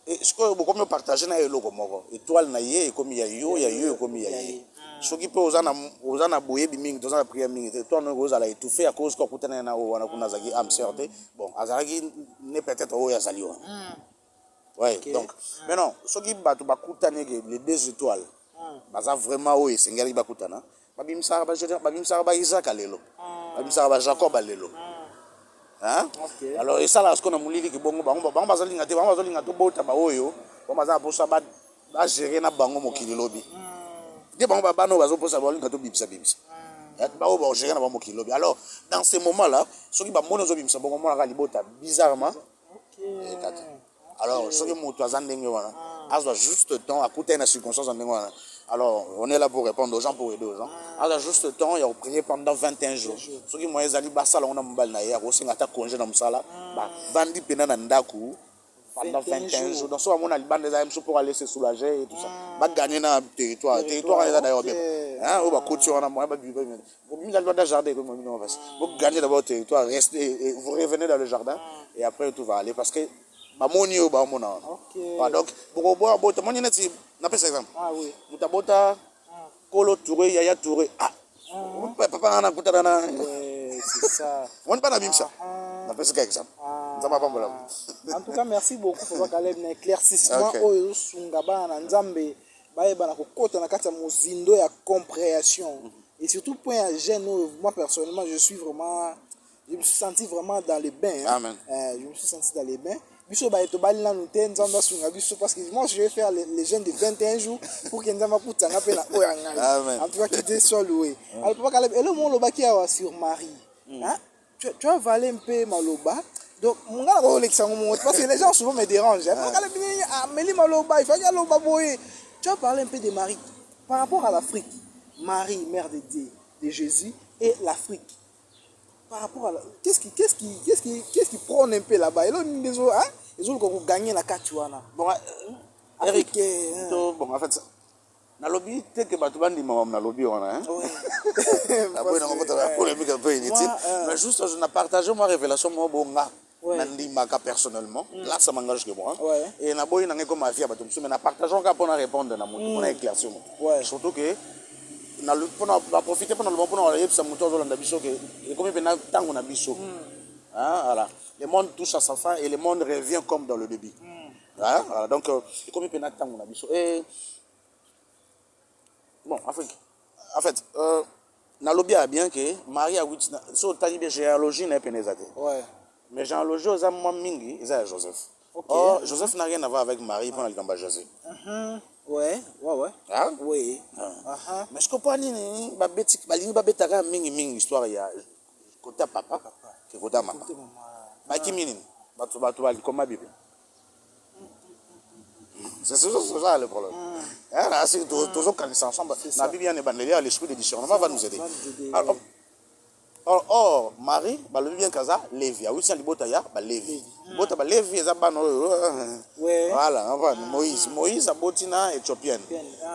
ce que beaucoup me partager na eloko moko, étoile na ye comme il y a yo comme il y a ye. Ce qui peut aux ana boye biming dans la prière mingi toi nous aux ala étouffé à cause que kutana na wana kuna zaki am sœur bon azaki ne peut-être o ya saliwa. Ouais, donc maintenant ce qui batu bakutana les 2 étoiles. Baza vraiment o esengeli bakutana. Babimsara ba Isaac alelo. Babimsara ba Jacob alelo. Hein? Okay. Alors et ça là ce qu'on a moulili ki bongo bango bazalinga te bango bazalinga to bota ba oyo ba baza posa ba gérer na bango mokili lobi. Des bango bano bazo posa ba linga to bibisa. Ba o ba gérer na bango mokili lobi. Alors dans ces moments là, ceux qui ba mono zo bibisa bongo mona ka libota bizarrement. OK. Alors ceux qui moto azandenge wana, azo juste temps à côté na circonstance andenge wana. Alors, on est là pour répondre aux gens, pour aider aux gens. À juste temps, il y a prié pendant 21 jours. Ceux qui m'ont dit, on a mobile naïa, aussi ngata congé dans musala, vandi pena nandaku pendant 21 jours. Donc, soit on a liban des amis pour aller se soulager et tout ça. Va gagner dans le territoire. Le territoire est là d'ailleurs bien. Hein, on va couture, on a moins de vivre. Vous mis dans le jardin comme on va. Vous gagnez d'abord le territoire, restez, vous revenez dans le jardin et après tout va aller parce que bamoni yo bamona. OK. Donc pour boire boto moni neti na pesa exemple. Ah oui. Mutabota Kolo Touré Yaya Touré. Ah. Papa na kutana na. C'est ça. On pas na bimsa. Na pesa exemple. Nzamba pambola. En tout cas merci beaucoup pour Caleb na éclaircissement oyo sunga bana nzambe baye bana kokota na kati ya mozindo ya compréhension et surtout point à gêne moi personnellement je me suis senti vraiment dans les bains. Amen. Je me suis senti dans les bains. Biso ba eto bali na nute nzamba sunga biso parce que moi je vais faire les jeunes de 21 jours pour que nzamba kutanga pe na oyanga. En tout cas qui soit loué. Alors papa Caleb, et le mon loba qui a sur Marie. Hein? Tu as valé un peu maloba. Donc mon gars va l'examen parce que les gens souvent me dérangent. Papa Caleb Meli maloba, il faut que loba boye. Tu as parlé un peu de Marie par rapport à l'Afrique. Marie, mère de Dieu, de Jésus et l'Afrique. Par rapport à qu'est-ce qui prône un peu là-bas et là ils ont gagné la Katuana. Bon Eric bon en fait na lobby te que batu bandi mama na lobby on hein. Oui. Après on va te polémique un peu inutile mais juste je n'ai partagé ma révélation moi bonga nandi maka personnellement là ça m'engage que moi et na boy na ngeko ma vie batu mais na partageons quand on répondre na mon éclaircir surtout que pour profiter pendant le moment pour aller ça moto dans biso que et comme maintenant tango na biso hein voilà le monde touche à sa fin et le monde revient comme dans le début hein voilà donc comme maintenant tango na biso et bon Afrique en fait na lobby a bien que Marie a wit so tali bien généalogie na penezate Ouais. mais généalogie aux moi mingi ils a Joseph. Ok. Oh, Joseph n'a rien à voir avec Marie pendant le gamba José. Ouais, ouais, ouais. Hein? Oui. Mais je comprends ni babeti balingi babetaka mingi histoire ya côté papa que côté maman. Ba kimini batu bali comme Bible. C'est ça le problème. Là c'est toujours quand ils ensemble la Bible n'est pas l'esprit de discernement va nous aider. Or Marie ba le bien kaza Lévi, oui c'est libota ya ba Lévi. Bota ba Lévi eza bano voilà, enfin Moïse a botina éthiopienne.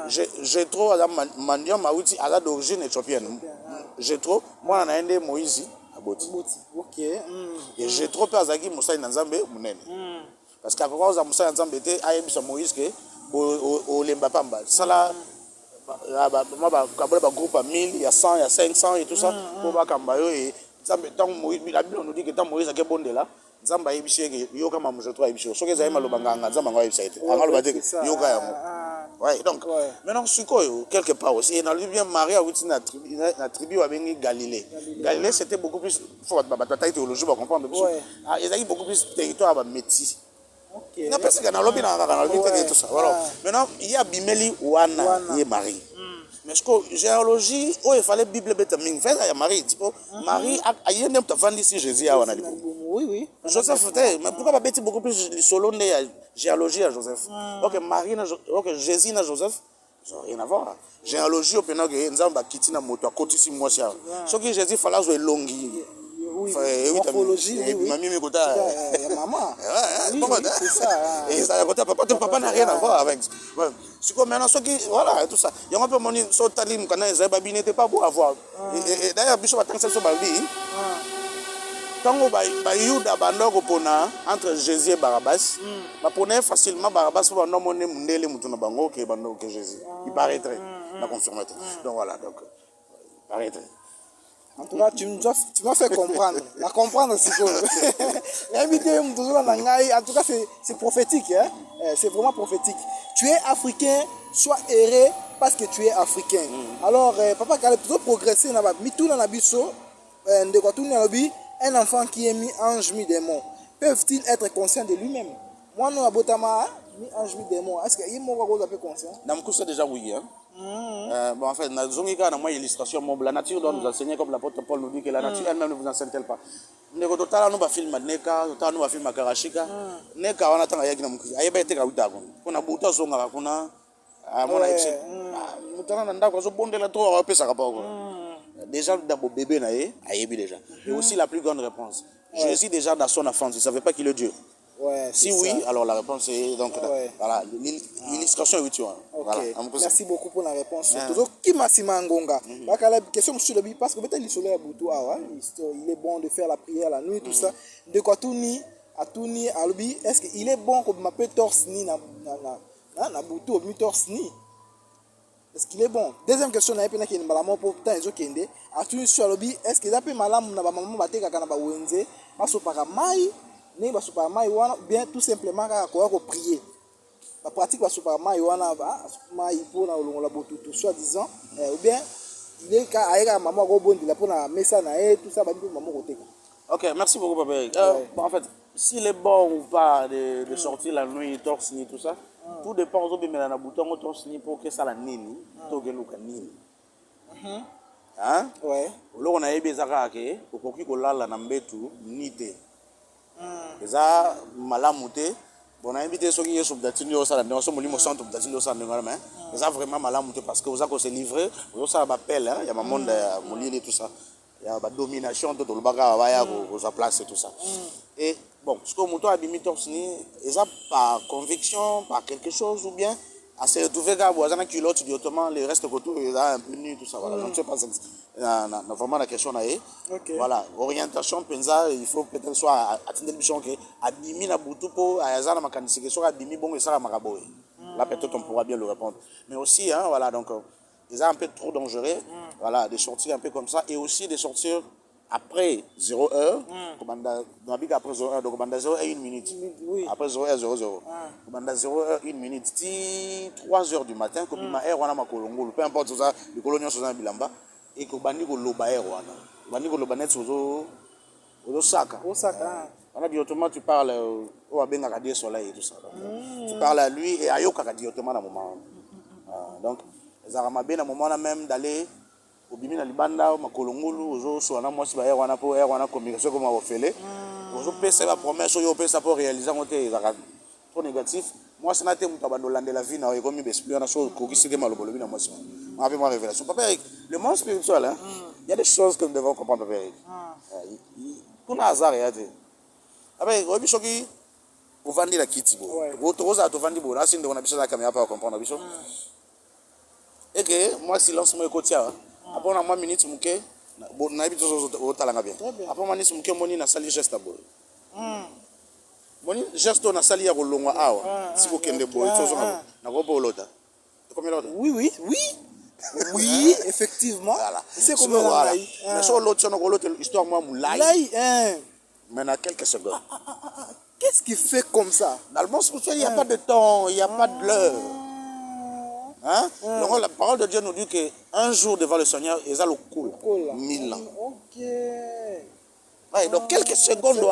J'ai trop mandion mauti à d'origine éthiopienne. J'ai trop moi na ende Moïse a boti. OK. Et j'ai trop peur zaki Musa na Nzambe munene. Parce qu'à cause de Musa na Nzambe était ayebisa Moïse que o lemba pamba. Sala ba groupe à 1000, il y a 100, il y a 500 et tout ça pour ba kambayo et tant Moïse la Bible nous dit que tant Moïse a ke bonde là Nzamba yebishe ke yo kama mujetwa yebishe soki za yema lobanga Nzamba ngwa yebishe ite angalo bateke yo ka yango ouais donc maintenant sikoyo quelque part aussi et dans le bien Marie a wuti na tribu wa bengi Galilée c'était beaucoup plus faut ba bataille théologie ba comprendre ah ils a beaucoup plus territoire ba métis. OK. Na pesa kana lobby na lobby tout ça voilà maintenant il y a Bimeli wana et Marie. Mais ce que généalogie oh il fallait Bible bête ming fait ya Marie tipo Marie a yende mtavandi si Jésus a wana lipo. Oui. Joseph mais pourquoi pas bête beaucoup plus solo né généalogie à Joseph. OK Marie OK Jésus na Joseph ça n'a rien à voir. Généalogie au pena que nzamba kitina moto akotisi mwasi ya. Ce que Jésus fallait zo longi. Oui, morphologie, oui. Mamie me kota maman. Oui, c'est ça. Et ça kota papa n'a rien à voir avec. C'est comme maintenant ceux qui voilà tout ça. Il y a un peu mon so talim kana Zababi n'était pas beau à voir. Et d'ailleurs biso batang ça so balbi. Tango ba Yuda bandoko pona entre Jésus et Barabbas. Ba pona facilement Barabbas pour non monner mundele mutuna bango que bando que Jésus. Il paraîtrait la confirmation. Donc voilà donc paraîtrait. En tout cas, tu m'as fait comprendre. La comprendre, c'est cool. En tout cas, c'est prophétique. Hein? C'est vraiment prophétique. Tu es africain, sois erré parce que tu es africain. Alors, papa, quand il a toujours progressé, un enfant qui est mi-ange, mi-démon, peuvent-ils être conscients de lui-même? Moi, nous, à Botama, mi-ange, mi-démon, est-ce qu'il y a un peu conscient? C'est déjà oui. Hein? Bon, en fait, dans moi illustration, la nature doit nous enseigner, comme l'apôtre Paul nous dit que la nature elle-même ne vous enseigne-t-elle pas. Nous avons un film Neka, nous avons un film Karashika. Neka, on attend avec nous. Il y a été Kauta. On a beaucoup de choses à Kuna. Mon aïe, nous avons un d'accord, bon de la tour, on peut ça rapport. Déjà, d'abord, bébé, déjà. Et aussi la plus grande réponse. Jésus, déjà, dans son enfance, il ne savait pas qu'il est Dieu. Ouais, si oui, ça. Alors la réponse est donc voilà, l'illustration est utile. Okay. Voilà. Merci beaucoup pour la réponse. Toujours qui Massima Ngonga. La question monsieur le parce que peut-être il est bon de faire la prière la nuit tout ça. De quoi tout ni à Albi, est-ce qu'il est bon qu'on m'appelle torse ni na boutou mi torse ni? Est-ce qu'il est bon? Deuxième question na epena ki malamu pour tant ezo kende. À tout sur Albi, est-ce qu'il a pe malamu na ba maman bateka kana ba wenze, baso para mai ne ba super mai wana bien tout simplement ko prier la pratique ba super mai wana mai pour na olongola botutu soit disant ou bien il est ka aïga maman ko bondi la pour na mesa na et tout ça ba maman ko teka. OK, merci beaucoup papa. Bon, en fait, s'il est bon ou pas de sortir la nuit torse ni tout ça, tout dépend aux bien na bouton torse ni pour que ça la nini, to ke luka nini. Hein? Ouais. Lo on a ebezaka ke okoki ko lala na mbetu nité. Eza malamu te bon a invité ceux qui sont datini au salon nous sommes au centre datini au salon mais eza vraiment malamu te parce que vous avez se livrer vous ça appel il y a un monde molili et tout ça il y a la domination de le baga va aux place et tout ça et bon ce que moto abimi torsni eza par conviction par quelque chose ou bien à se retrouver quand vous avez un culotte directement le reste autour il a un peu nu tout ça voilà donc c'est pas vraiment la question là voilà orientation penza il faut peut-être soit atteindre mission que abimi na butu po ayazana makanisi que soit abimi bon et ça makaboy là peut-être on pourra bien le répondre mais aussi hein voilà donc ils ont un peu trop dangereux. Voilà, des sorties un peu comme ça. Et aussi des sorties après 0 heure. Après 0 heure, donc 0 heure 1 minute. Oui. Après 0 heure 0 0. 0 heure 1 minute. 3 heures du matin, comme il m'a air, on a ma colongo. Peu importe ça, les coloniaux sont en bilamba. Et que bandi ko loba air, bandi ko loba net au Osaka. Osaka. On a dit autrement, tu parles au Abenga Kadier Soleil et tout ça. Tu parles à lui et à Yoka Kadier autrement à un moment. Donc, les Aramabe, à un moment même d'aller au Bimina Libanda, au Makolongulu, au Soana, moi, si vous avez une communication comme on fait. Vous avez la promesse, vous avez ça pour réaliser, trop négatif. Moi, c'est un thème où de la vie, on a commis des explications, on a chose qui s'est mal au moi, on a fait ma révélation. Papa Eric, le monde spirituel, il y a des choses que nous devons comprendre, Papa Eric. Pour le hasard, il y a des. Après, on a dit que vendre la kiti. Vous avez vendu la kiti, on a besoin de la caméra pour comprendre. Et que moi, silence, moi, côté. Après, on a une minute, on a habitué au talent bien. Après, on a dit que mon sali geste à bol. Mon geste, on a sali à Rolonga. Si vous avez bol, on a l'autre. Oui, oui, oui. Oui, effectivement. C'est comme ça. Mais sur l'autre, histoire, moi, moulay. Mais dans quelques secondes. Qu'est-ce qui fait comme ça? Dans le monde spirituel, il n'y a pas de temps, il n'y a pas de l'heure. Hein? Donc, la parole de Dieu nous dit qu'un jour devant le Seigneur, ils ont le cool. 1000 ans. Ok. Ouais, donc quelques secondes, oui,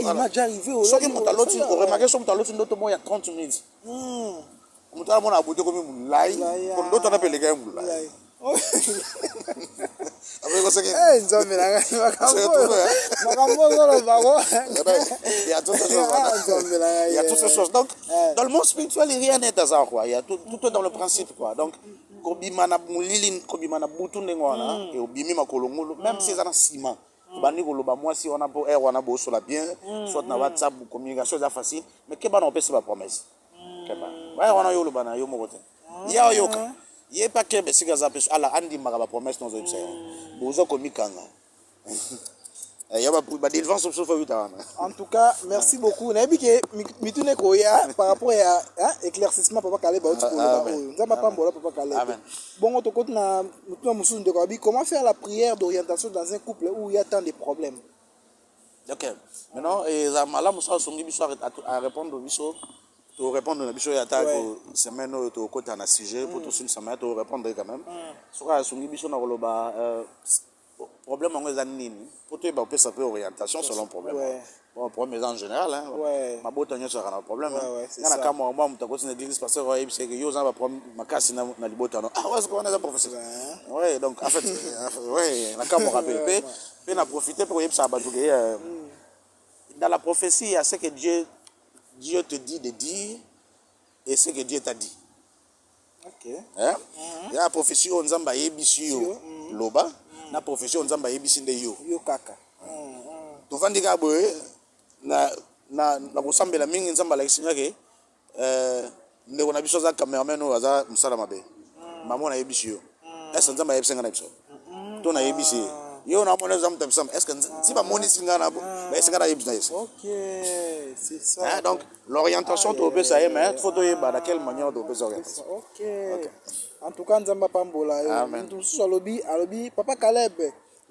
il m'a déjà arrivé. Ce qui m'a dit, on remarque que il y a 30 minutes. On a abouti comme un laï. On d'autres appellent les gars un laï. Il y a toutes ces choses. Donc, dans le monde spirituel, rien n'est hasard. Il y a tout est dans le principe. Donc, même si c'est un ciment, moi, si on a bien, soit dans WhatsApp, communication est facile, mais que on peut se la promesse. Il y a il n'y a pas que les gens qui ont la promesse dans en tout cas, merci beaucoup. Par rapport à l'éclaircissement, Papa Caleb, comment faire la prière d'orientation dans un couple où il y a tant de problèmes? Ok. Maintenant, à répondre aux bichons. Pour répondre à la attaque semaine au côté d'un sujet pour tous une semaine pour répondre quand même sur la bichon problème en les pour toi ça peut orientation selon problème bon problème en général ma botte sera un problème il y a quand moi on t'a continué d'église parce que c'est que yo ça va prendre ma casse na libota non ah ouais c'est qu'on a professeur ouais donc en fait ouais la quand on rappelle peut en profiter pour y ça dans la prophétie il y a ce que Dieu te dit de dire et ce que Dieu t'a dit. Ok. Hein? Il y a la prophétie on zamba yebisi yo loba, na prophétie on zamba yebisi nde yo. Yo kaka. To vandi ka boye na kusambela mingi nzamba la kisinga ke ndeko na biso za cameraman o aza musala mabe. Maman na yebisi yo. Est-ce nzamba yebisi nga na biso? To na yebisi. Yo na mona zamu tamsam est-ce que si ba moni singa na ba singa na yebisi. OK, c'est ça. Donc l'orientation to be ça mais faut to yeba dans quelle manière to be s'orienter. OK. En tout cas nzamba pambola yo. Tout so alobi Papa Caleb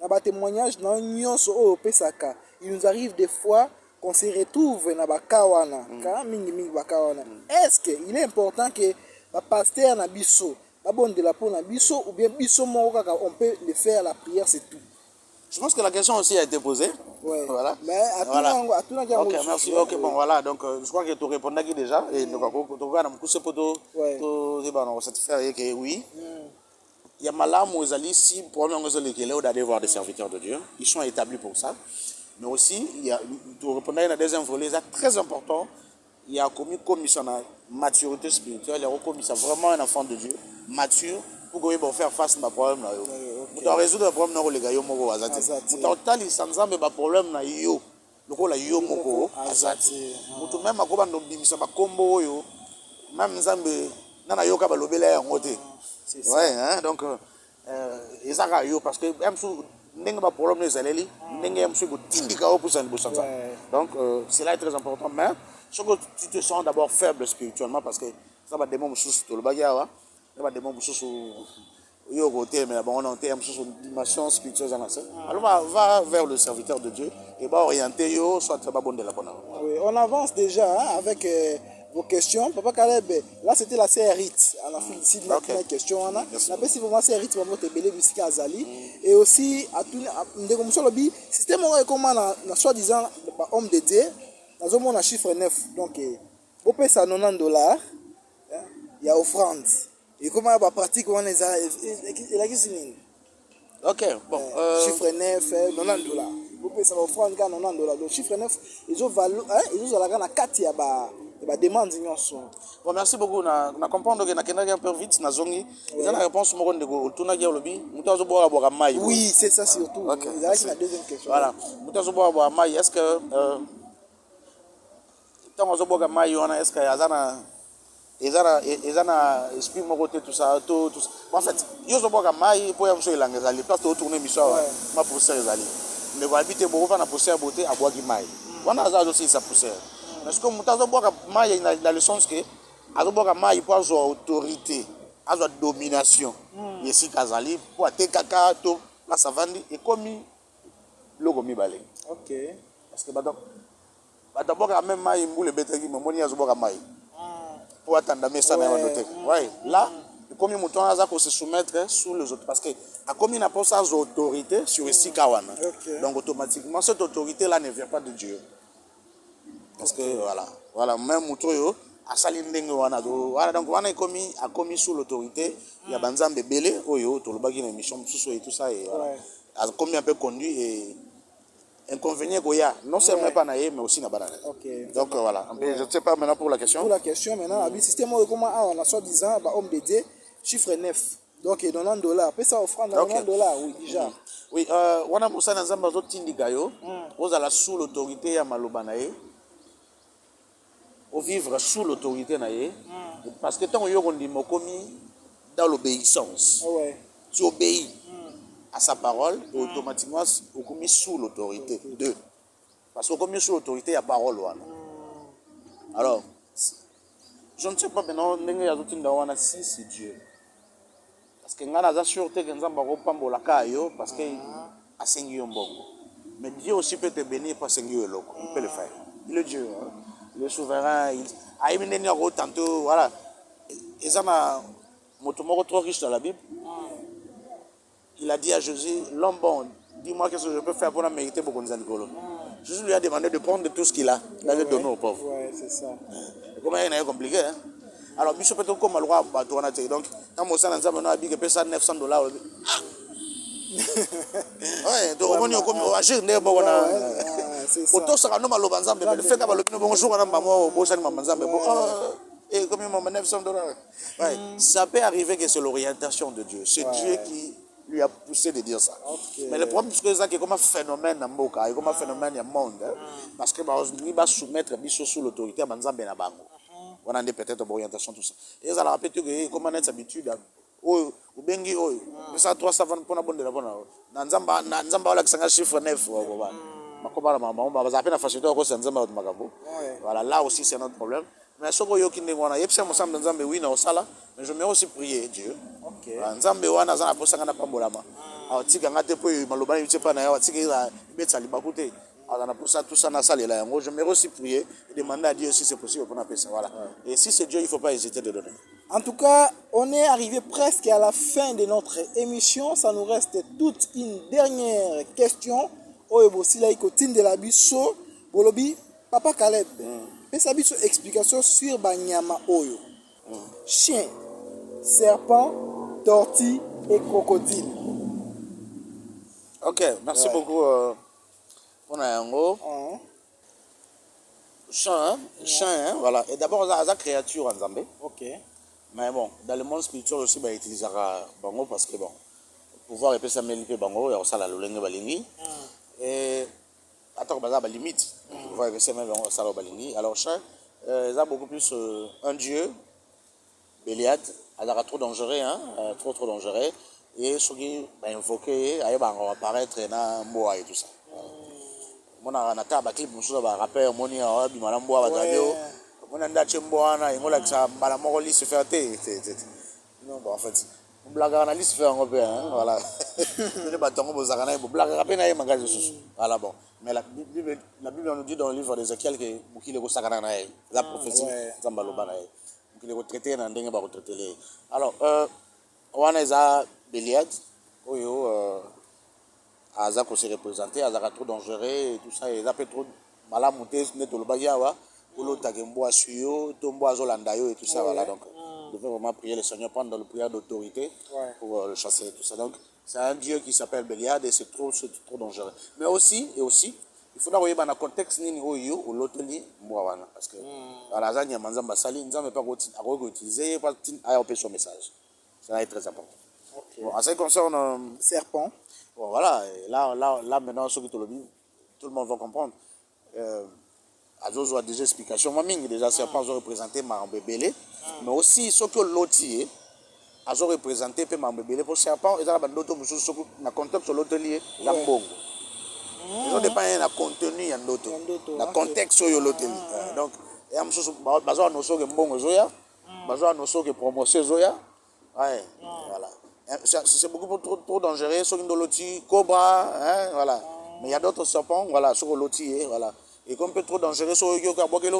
na ba témoignage na nyonso o pesaka. Il nous arrive des fois qu'on se retrouve na bakawana. Ka mingi bakawana. Est-ce que il est important que ba pasteur na biso ba bonne de la peau na biso ou bien biso moko on peut le faire la prière c'est tout. Je pense que la question aussi a été posée. Ouais. Voilà. Mais à tout le monde. Ok, merci. Ok, bon, voilà. Donc, je crois que tu répondais déjà. Et donc, tu oui. Il y a Malam ou Zali, si probablement d'aller voir des serviteurs de Dieu. Ils sont établis pour ça. Mais aussi, tu répondais à la deuxième volet, c'est très important. Il y a commis son maturité spirituelle. Il y a commis vraiment un enfant de Dieu, mature, pour faire face à problème. Tu dois résoudre le problème dans les gars. Tu dois résoudre le problème dans les gars. Tu même à bimisa combo même Zambé nana yoka balobela ngote. Ouais, hein, donc ezaka yo parce que même sous ndenge ba problème les aleli ndenge am sou tindika au pour ça. Donc cela est très important mais ce que tu te sens d'abord faible spirituellement parce que ça va des moments sous le bagarre. ba démon mosusu yo côté mais bon on a en termes sur une dimension spirituelle dans ça. Alors va vers le serviteur de Dieu et va orienter yo soit très bon de la bonne. Oui, on avance déjà hein, avec vos questions. Papa Caleb, là c'était la CRIT. En Afrique d'ici, il y a une question. On a si vraiment CRIT, on va te belé musique Azali. Et aussi, à tout le système on comment na soi-disant homme de Dieu, dans un monde à chiffre 9. Donc, vous payez ça $90, il y a offrande. Et comment on va pratiquer on les a il a qui OK, bon chiffre 9 $90. Vous payez ça offrande $90. Le chiffre 9 ils ont valu ils ont la grande 4 ya ba demande bon merci beaucoup na comprendre que na kenda un peu vite na zongi. Ils ont la réponse mo ndeko tuna kia lobi muto azo boka mai. Oui, c'est ça surtout. Okay. Il y a la deuxième question. Voilà. Muto azo boka mai est-ce que tant azo boka mai wana est-ce que ezana esprit moko te tout ça tout ça. En fait, yo zo boka mai po ya mso ilanga zali parce que tourner mission ma poussière ezali. Mais va habiter beaucoup na poussière beauté à bois qui mai. Wana aza aussi sa poussière. Est-ce que muto azo boka mai dans le sens que azo boka mai pour avoir autorité, avoir domination. Yesi kazali pour ateka kaka to la savandi et comme logo mi balé. OK. Parce que d'abord quand même mai mbule beteki momoni azo boka mai. Pour attendre mais ça na noté. Ouais, là comme muto aza ko se soumettre sous les autres parce que a comme il n'a pas sa autorité sur ici kawana. Donc automatiquement cette autorité là ne vient pas de Dieu. Parce que voilà même muto yo asali ndenge wana do voilà donc wana a commis sous l'autorité il y a banzambe belé oyo to lobaki na mission sous et tout ça et voilà a commis un peu conduit et inconvénient qu'il y a non seulement pas naïe mais aussi na banane. OK. Donc voilà je ne sais pas maintenant pour la question. Pour la question maintenant le système comment on a soi-disant homme de Dieu chiffre 9 donc $90 après ça offrande $90 oui déjà. Oui wana musana nzamba zo tindika yo ozala sous l'autorité ya maloba naïe au vivre sous l'autorité naïe parce que tant yo on dit mokomi dans l'obéissance. Tu obéis à sa parole et automatiquement au commis sous l'autorité de parce qu'au commis sous l'autorité il y a parole alors je ne sais pas maintenant ndenge ya zotinda wana si c'est Dieu parce que ngana za sûreté que nzamba ko pambola kayo parce que asengi yo mbongo mais Dieu aussi peut te bénir parce que il peut le faire il est Dieu hein? Il est souverain il a éminé tantôt voilà et ça m'a motomoko trop riche dans la Bible. Il a dit à Jésus, l'homme bon, dis-moi qu'est-ce que je peux faire pour mériter beaucoup de Zanikolo. Jésus lui a demandé de prendre tout ce qu'il a, d'aller donner aux pauvres. Ouais, c'est ça. Comment il est compliqué, hein? Alors, Bishop peut comme le roi Batouanate. Donc, quand mon sang a dit que ça $900. Ouais, donc on est comme agir n'est bon. Auto sera non malo banzambe, mais le fait qu'à le bonjour à maman, au Bosan Mamanzambe, et comme il m'a $900. Ouais, ça peut arriver que c'est l'orientation de Dieu. C'est Dieu qui lui a poussé de dire ça. Mais le problème c'est que ça est comme un phénomène en Moka, comme un phénomène dans le monde parce que il va soumettre biso sous l'autorité à Banzambe na bango. On a peut-être une orientation tout ça. Et ça la rappelle que comment on a l'habitude ou bengi oyo. Mais ça 320 pour na bonne de la bonne. Na nzamba wala kisanga chiffre 9 wa. Makoba mama on va zapper na facilité ko nzamba wa makambo. Voilà, là aussi c'est notre problème. Mais ce que qui n'est pas ensemble nzambe oui na osala mais je me aussi prier Dieu. OK. Nzambe wana za na posanga na pambolama. Atika ngate po maloba ni tsepa na ya atika ira betsa libakute. Alors pour ça tout ça na salle là yango je me aussi prier et demander à Dieu si c'est possible pour na pesa voilà. Et si c'est Dieu il faut pas hésiter de donner. En tout cas, on est arrivé presque à la fin de notre émission, ça nous reste toute une dernière question. Oyo bosila ikotine de la biso bolobi Papa Caleb. Mais ça biso explication sur banyama oyo. Chien, serpent, tortue et crocodile. OK, merci beaucoup on a yango. Chien, voilà. Et d'abord ça créature en Zambie. OK. Mais bon, dans le monde spirituel aussi bah utilisera bango parce que bon pouvoir et ça melipe bango ya osala lolenge balingi. Et attends baza ba limite. Pouvoir et ça même bango osala balingi. Alors chien ça beaucoup plus un dieu Béliade, elle a trop dangereux hein, trop dangereux et ce qui va invoquer ayo ba apparaître na mboa et tout ça. Mona na ta ba clip musuza ba rappeur moni a bi malambo ba tabio. Mona nda chembo ana ingola kisa bala moko li se faire te Non, bon, en fait, on blague analyse fait un peu, hein, voilà. Je ne bâton aux Aranaïs, vous blague rapidement, il m'a voilà, bon. Mais la Bible nous dit dans le livre d'Ézéchiel que Moukile est Sagaranaï, la prophétie, Zambalobanaï. Moukile est traité dans le ba retraité. Alors, on a ça, Béliade, Oyo, Azak aussi représenté, Azak trop dangereux et tout ça, et ça peut trop mal monter, net au Bayawa, ou l'autre Tagemboa Suyo, Tomboa Zolandayo et tout ça, voilà, donc. On devait vraiment prier le Seigneur, prendre dans le prière d'autorité pour le chasser et tout ça. Donc, c'est un Dieu qui s'appelle Béliade et c'est trop dangereux. Mais aussi, il faudra voir dans le contexte ni oyo ou l'autre li mouawana parce que à la zone manzamba sali nzambe pas utiliser pas à opérer son message. Ça va être très important. Okay. Bon, en ce qui concerne serpent. Bon voilà, et là maintenant ceux qui tout le monde va comprendre. Azozo a déjà explication. Moi déjà serpent ont représenté ma bébélé, mais aussi ceux que l'autre ont représenté peu ma bébélé pour serpent et ça va d'autres choses sur le contexte sur l'autre lié l'ambongo. Ils ont dépend d'un contenu en d'autres. Le contexte sur l'autre lié. Donc il y a chose besoin de choses que mbongo zoya, besoin de choses que promotion zoya. Ouais, voilà. C'est beaucoup trop dangereux sur une loti cobra, hein, voilà. Mais il y a d'autres serpents, voilà, sur l'oti, voilà. Et comme un peu trop dangereux, sur le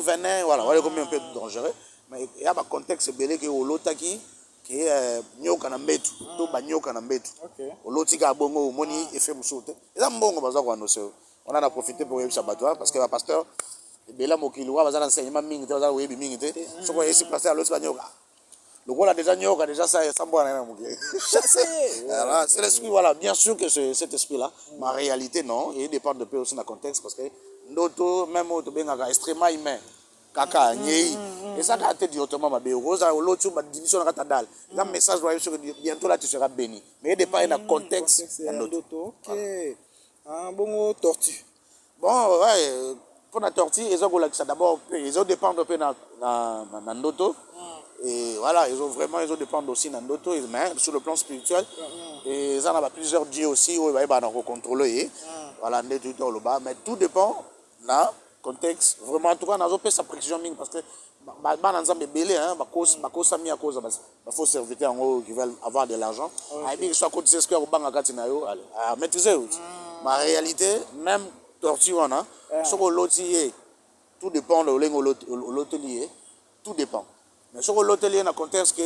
venin, voilà, voilà, comme un peu dangereux. Mais il y a un contexte belé que l'autre qui est nyoka na mbetu, to ba nyoka na mbetu. L'autre qui a bongo moni effet musote. Et ça mbongo baza kwa noso. On en a profité pour y sabatoire parce que le pasteur Bela Mokili wa baza enseignement mingi, baza webi mingi te. So ko esi passer à l'autre ba nyoka. Le rôle a déjà nyoka déjà ça boit rien chasser. C'est l'esprit, voilà, bien sûr que c'est cet esprit là, mais en réalité non, il dépend de peu aussi dans le contexte parce que d'autres même autres ben extrêmement humain kaka nyei et ça a été dit autrement ma rosa l'autre ma division na dal là message doit être bientôt là tu seras béni mais il dépend dans le contexte OK bon tortue bon ouais pour la tortue ils ont ça d'abord ils ont dépendre un peu dans l'auto. Et voilà, ils ont dépendre aussi dans d'autres, mais sur le plan spirituel, et ils en ont plusieurs dieux aussi, où ils vont contrôler, voilà, mais tout dépend dans contexte, vraiment, en tout cas, on a sa précision, parce que, il faut servir en haut qui veulent avoir de l'argent, et soit côté ce à maîtriser. Mais en réalité, même tortue, sur l'autre, tout dépend de l'autre lié, tout dépend. Mais sur l'hôtelier dans le contexte que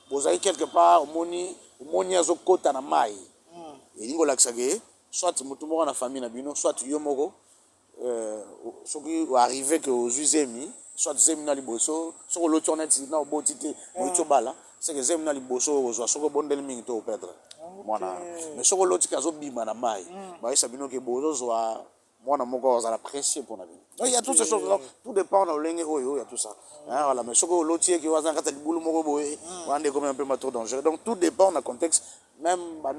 vous avez quelque part moni azokota na mai et lingo laxage soit mutumo na famille na bino soit yomoko soki arrivé que aux usemi soit zemi na liboso sur l'autre na obotité moito bala c'est que zemi na liboso ozwa soko bondel mingi to perdre mwana mais sur l'autre kazo bima na mai ba isa bino ke bozo zwa mwana moko za l'apprécier pour la vie. Il y a toutes ces choses là, tout dépend de l'engue il y a tout ça. Hein, voilà, mais ce que l'autre qui va dans le boulot moko boy, on est comme un peu trop dangereux. Donc tout dépend du contexte, même à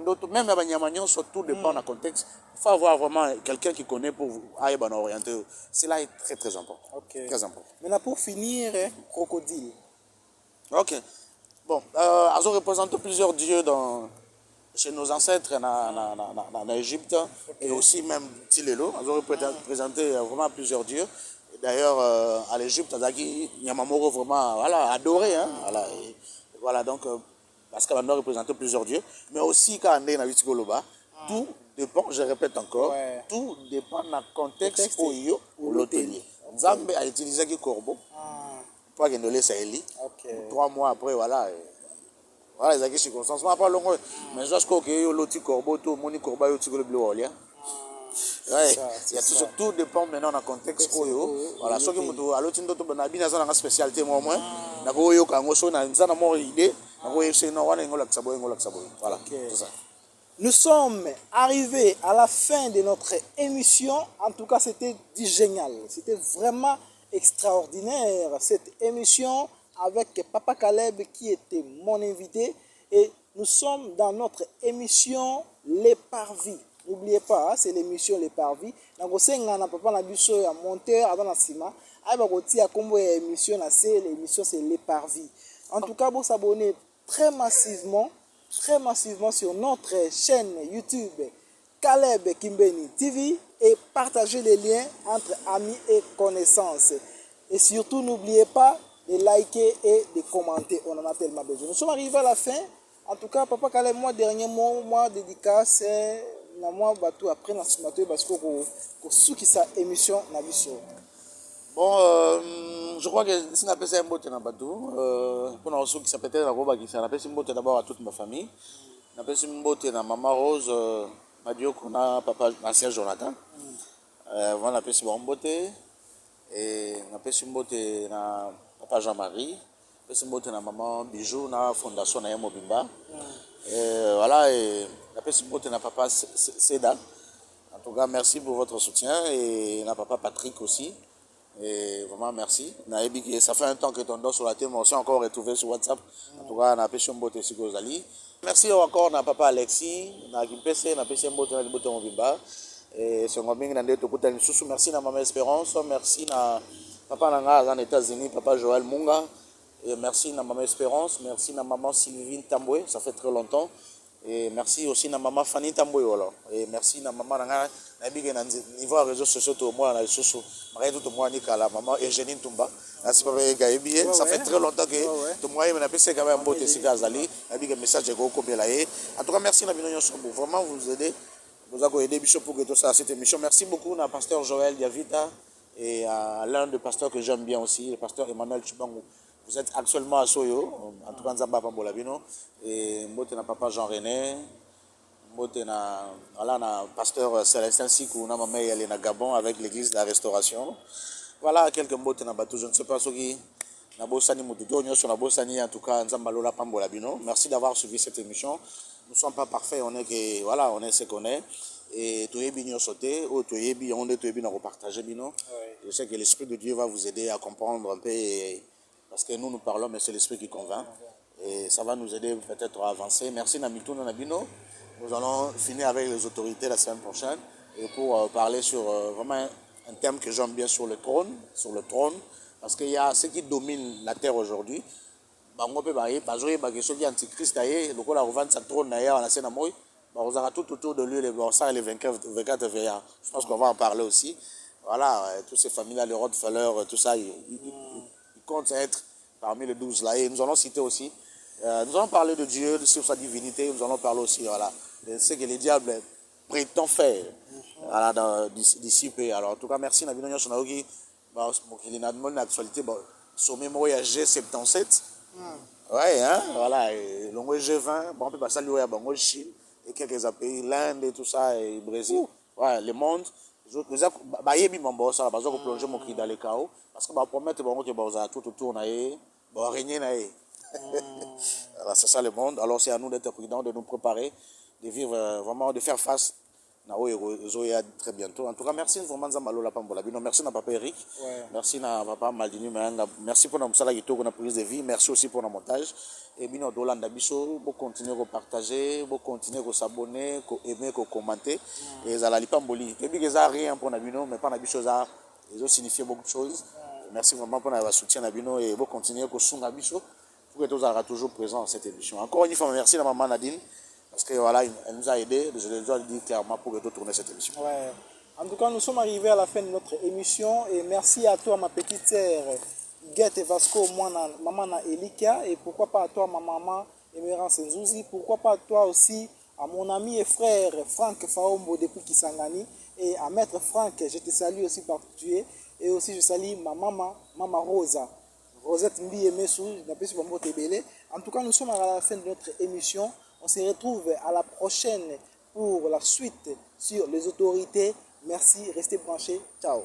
Banyamagnon, tout dépend du contexte. Il faut avoir vraiment quelqu'un qui connaît pour vous orienter. Cela est très très important. Okay. Très important. Maintenant pour finir, crocodile. OK. Bon, ils ont représenté plusieurs dieux chez nos ancêtres en Égypte et aussi même Tilelo. Ils ont représenté vraiment plusieurs dieux. D'ailleurs, à l'Égypte, Yamamoro vraiment voilà, adoré. Hein, voilà, et voilà, donc, parce qu'on a représenté plusieurs dieux. Mais aussi, quand on est dans Vitigoloba, tout dépend, je répète encore, tout dépend du contexte ou l'hôtelier. Nzambe a utilisé le corbeau pour qu'il ne laisse pas Eli. 3 mois après, voilà. Voilà, les circonstances. Pas long, mais je crois que l'autre corbeau, tout le monde corbeau, il y a le bleu. Tout dépend maintenant du contexte. Voilà, ceux qui m'ont à l'autre temps, une spécialité, moi, voilà, c'est ça. Nous sommes arrivés à la fin de notre émission. En tout cas, c'était génial. C'était vraiment extraordinaire cette émission avec Papa Caleb qui était mon invité. Et nous sommes dans notre émission Les Parvis. N'oubliez pas, c'est l'émission Les Parvis. Donc, c'est un papa Nabuso, un monteur, à la Sima. L'émission, c'est Les Parvis. En tout cas, vous vous abonnez très massivement sur notre chaîne YouTube Caleb Kimbeni TV et partagez les liens entre amis et connaissances. Et surtout, n'oubliez pas, de liker et de commenter. On en a tellement besoin. Nous sommes arrivés à la fin. En tout cas, Papa Calais, moi, dernier mot, moi, dédicace, c'est moi, bateau après, parce que c'est sa émission, na biso. Bon, je crois que si on appelle ça un botte dans bateau, pour nous qui s'appelle la robe qui s'appelle un botte d'abord à toute ma famille. On appelle ça un botte dans Maman Rose, Madio qu'on a papa ancien Jonathan. On appelle ça un botte et on appelle ça un botte dans papa Jean-Marie. On appelle ça un botte dans Maman Bijou, na fondation na Mobimba. Voilà, et on appelle ça un botte dans papa Seda. En tout cas, merci pour votre soutien et na papa Patrick aussi. Et vraiment merci. Ça fait un temps que ton dos sur la tête, mais on s'est encore retrouvé sur WhatsApp. En tout cas, on a pêché un botte sur Gozali. Merci encore à papa Alexis, à Kimpese, on a pêché un botte dans Mobimba. Et c'est un bien de tout merci à maman Espérance, merci à papa Nanga aux États-Unis, papa Joël Munga. Et merci à maman Espérance, merci à maman Sylvine Tamboué, ça fait très longtemps. Et merci aussi à maman Fanny Tamboué. Et merci à maman Nanga. Niveau réseaux sociaux, tout le monde a les sociaux. Tout le monde a la maman Eugénie Tumba. Ça fait très longtemps que tout le monde a appelé quand même un beau testé à Zali. Il y a un message de Goko Belaye. En tout cas, merci à vraiment vous aider. Vous avez aidé Bishop pour que tout ça cette émission. Merci beaucoup à pasteur Joël Diavita et à l'un des pasteurs que j'aime bien aussi, le pasteur Emmanuel Chibangu. Vous êtes actuellement à Soyo, en tout cas Nzamba Pambolabino. Et moi, je papa Jean-René. Voilà, na pasteur Célestin Sikou, na maman elle est na Gabon avec l'église de la Restauration. Voilà quelques mots na bateau, je ne sais pas ce qui na bosani mututo nyoso na bosani en tout cas Nzamba Lola Pambola Bino. Merci d'avoir suivi cette émission. Nous ne sommes pas parfaits, on est que voilà, on est ce qu'on est et tout est bien sauté, ou tout est bien, on est tout est bien repartager bino. Je sais que l'esprit de Dieu va vous aider à comprendre un peu parce que nous parlons mais c'est l'esprit qui convainc et ça va nous aider peut-être à avancer. Merci Namito Nanabino. Nous allons finir avec les autorités la semaine prochaine et pour parler sur vraiment un thème que j'aime bien sur le trône, parce qu'il y a ce qui domine la terre aujourd'hui. Bango pe baye bazoye bageso qui antichrist aye lokola revendre sa trône na ya na sena moy vous aura tout autour de lui les borsars et les 24 veillards. Je pense qu'on va en parler aussi. Voilà, tous ces familles-là, les Rockefeller, tout ça, ils comptent être parmi les 12 là. Et nous allons citer aussi. Nous allons parler de Dieu, sur sa divinité. Nous allons parler aussi, voilà, de ce que les diables prétendent faire voilà, d'ici peu. Alors, en tout cas, merci Nabino Nyosh Naogi. Il y a une actualité. Sommet Moya G77. Ouais, hein, voilà. L'ongo G20. Bon, on peut passer à l'Ouïa, bon, Chine. Et quelques pays, l'Inde et tout ça, et le Brésil. Ouais, le monde. Bayebi mambo ça bazo ko plonger mon cri dans le chaos parce que ba promettre bon que ba tout autour na e ba régner na e. Alors c'est ça le monde. Alors c'est à nous d'être prudents, de nous préparer, de vivre vraiment, de faire face na Zoya très bientôt. En tout cas, merci vraiment Nzambalola Pambola Bino, merci na papa Eric. Merci na papa Maldini Menga. Merci pour notre salaire qui prise de vie. Merci aussi pour notre montage. Et bino Dolanda Biso, vous continuez à partager, vous continuez à s'abonner, à aimer, à commenter. Et ça la lipamboli. Et puis que ça rien pour Nabino, mais pas Nabiso ça, ils ont signifié beaucoup de choses. Merci vraiment pour notre soutien Nabino et vous continuez à soutenir Nabiso pour que tout sera toujours présent dans cette émission. Encore une fois, merci à maman Nadine. Parce que voilà, elle nous a aidés, je le dois dire clairement pour tourner cette émission. Ouais. En tout cas, nous sommes arrivés à la fin de notre émission et merci à toi, ma petite sœur Guette Vasco, maman Elika, et pourquoi pas à toi, ma maman Emeran Senzouzi, pourquoi pas à toi aussi, à mon ami et frère Franck Faombo depuis Kisangani, et à Maître Franck, je te salue aussi par tu es, et aussi je salue ma maman, Maman Rosa. Rosette Mbi Emessou, en tout cas, nous sommes à la fin de notre émission. On se retrouve à la prochaine pour la suite sur les autorités. Merci, restez branchés. Ciao.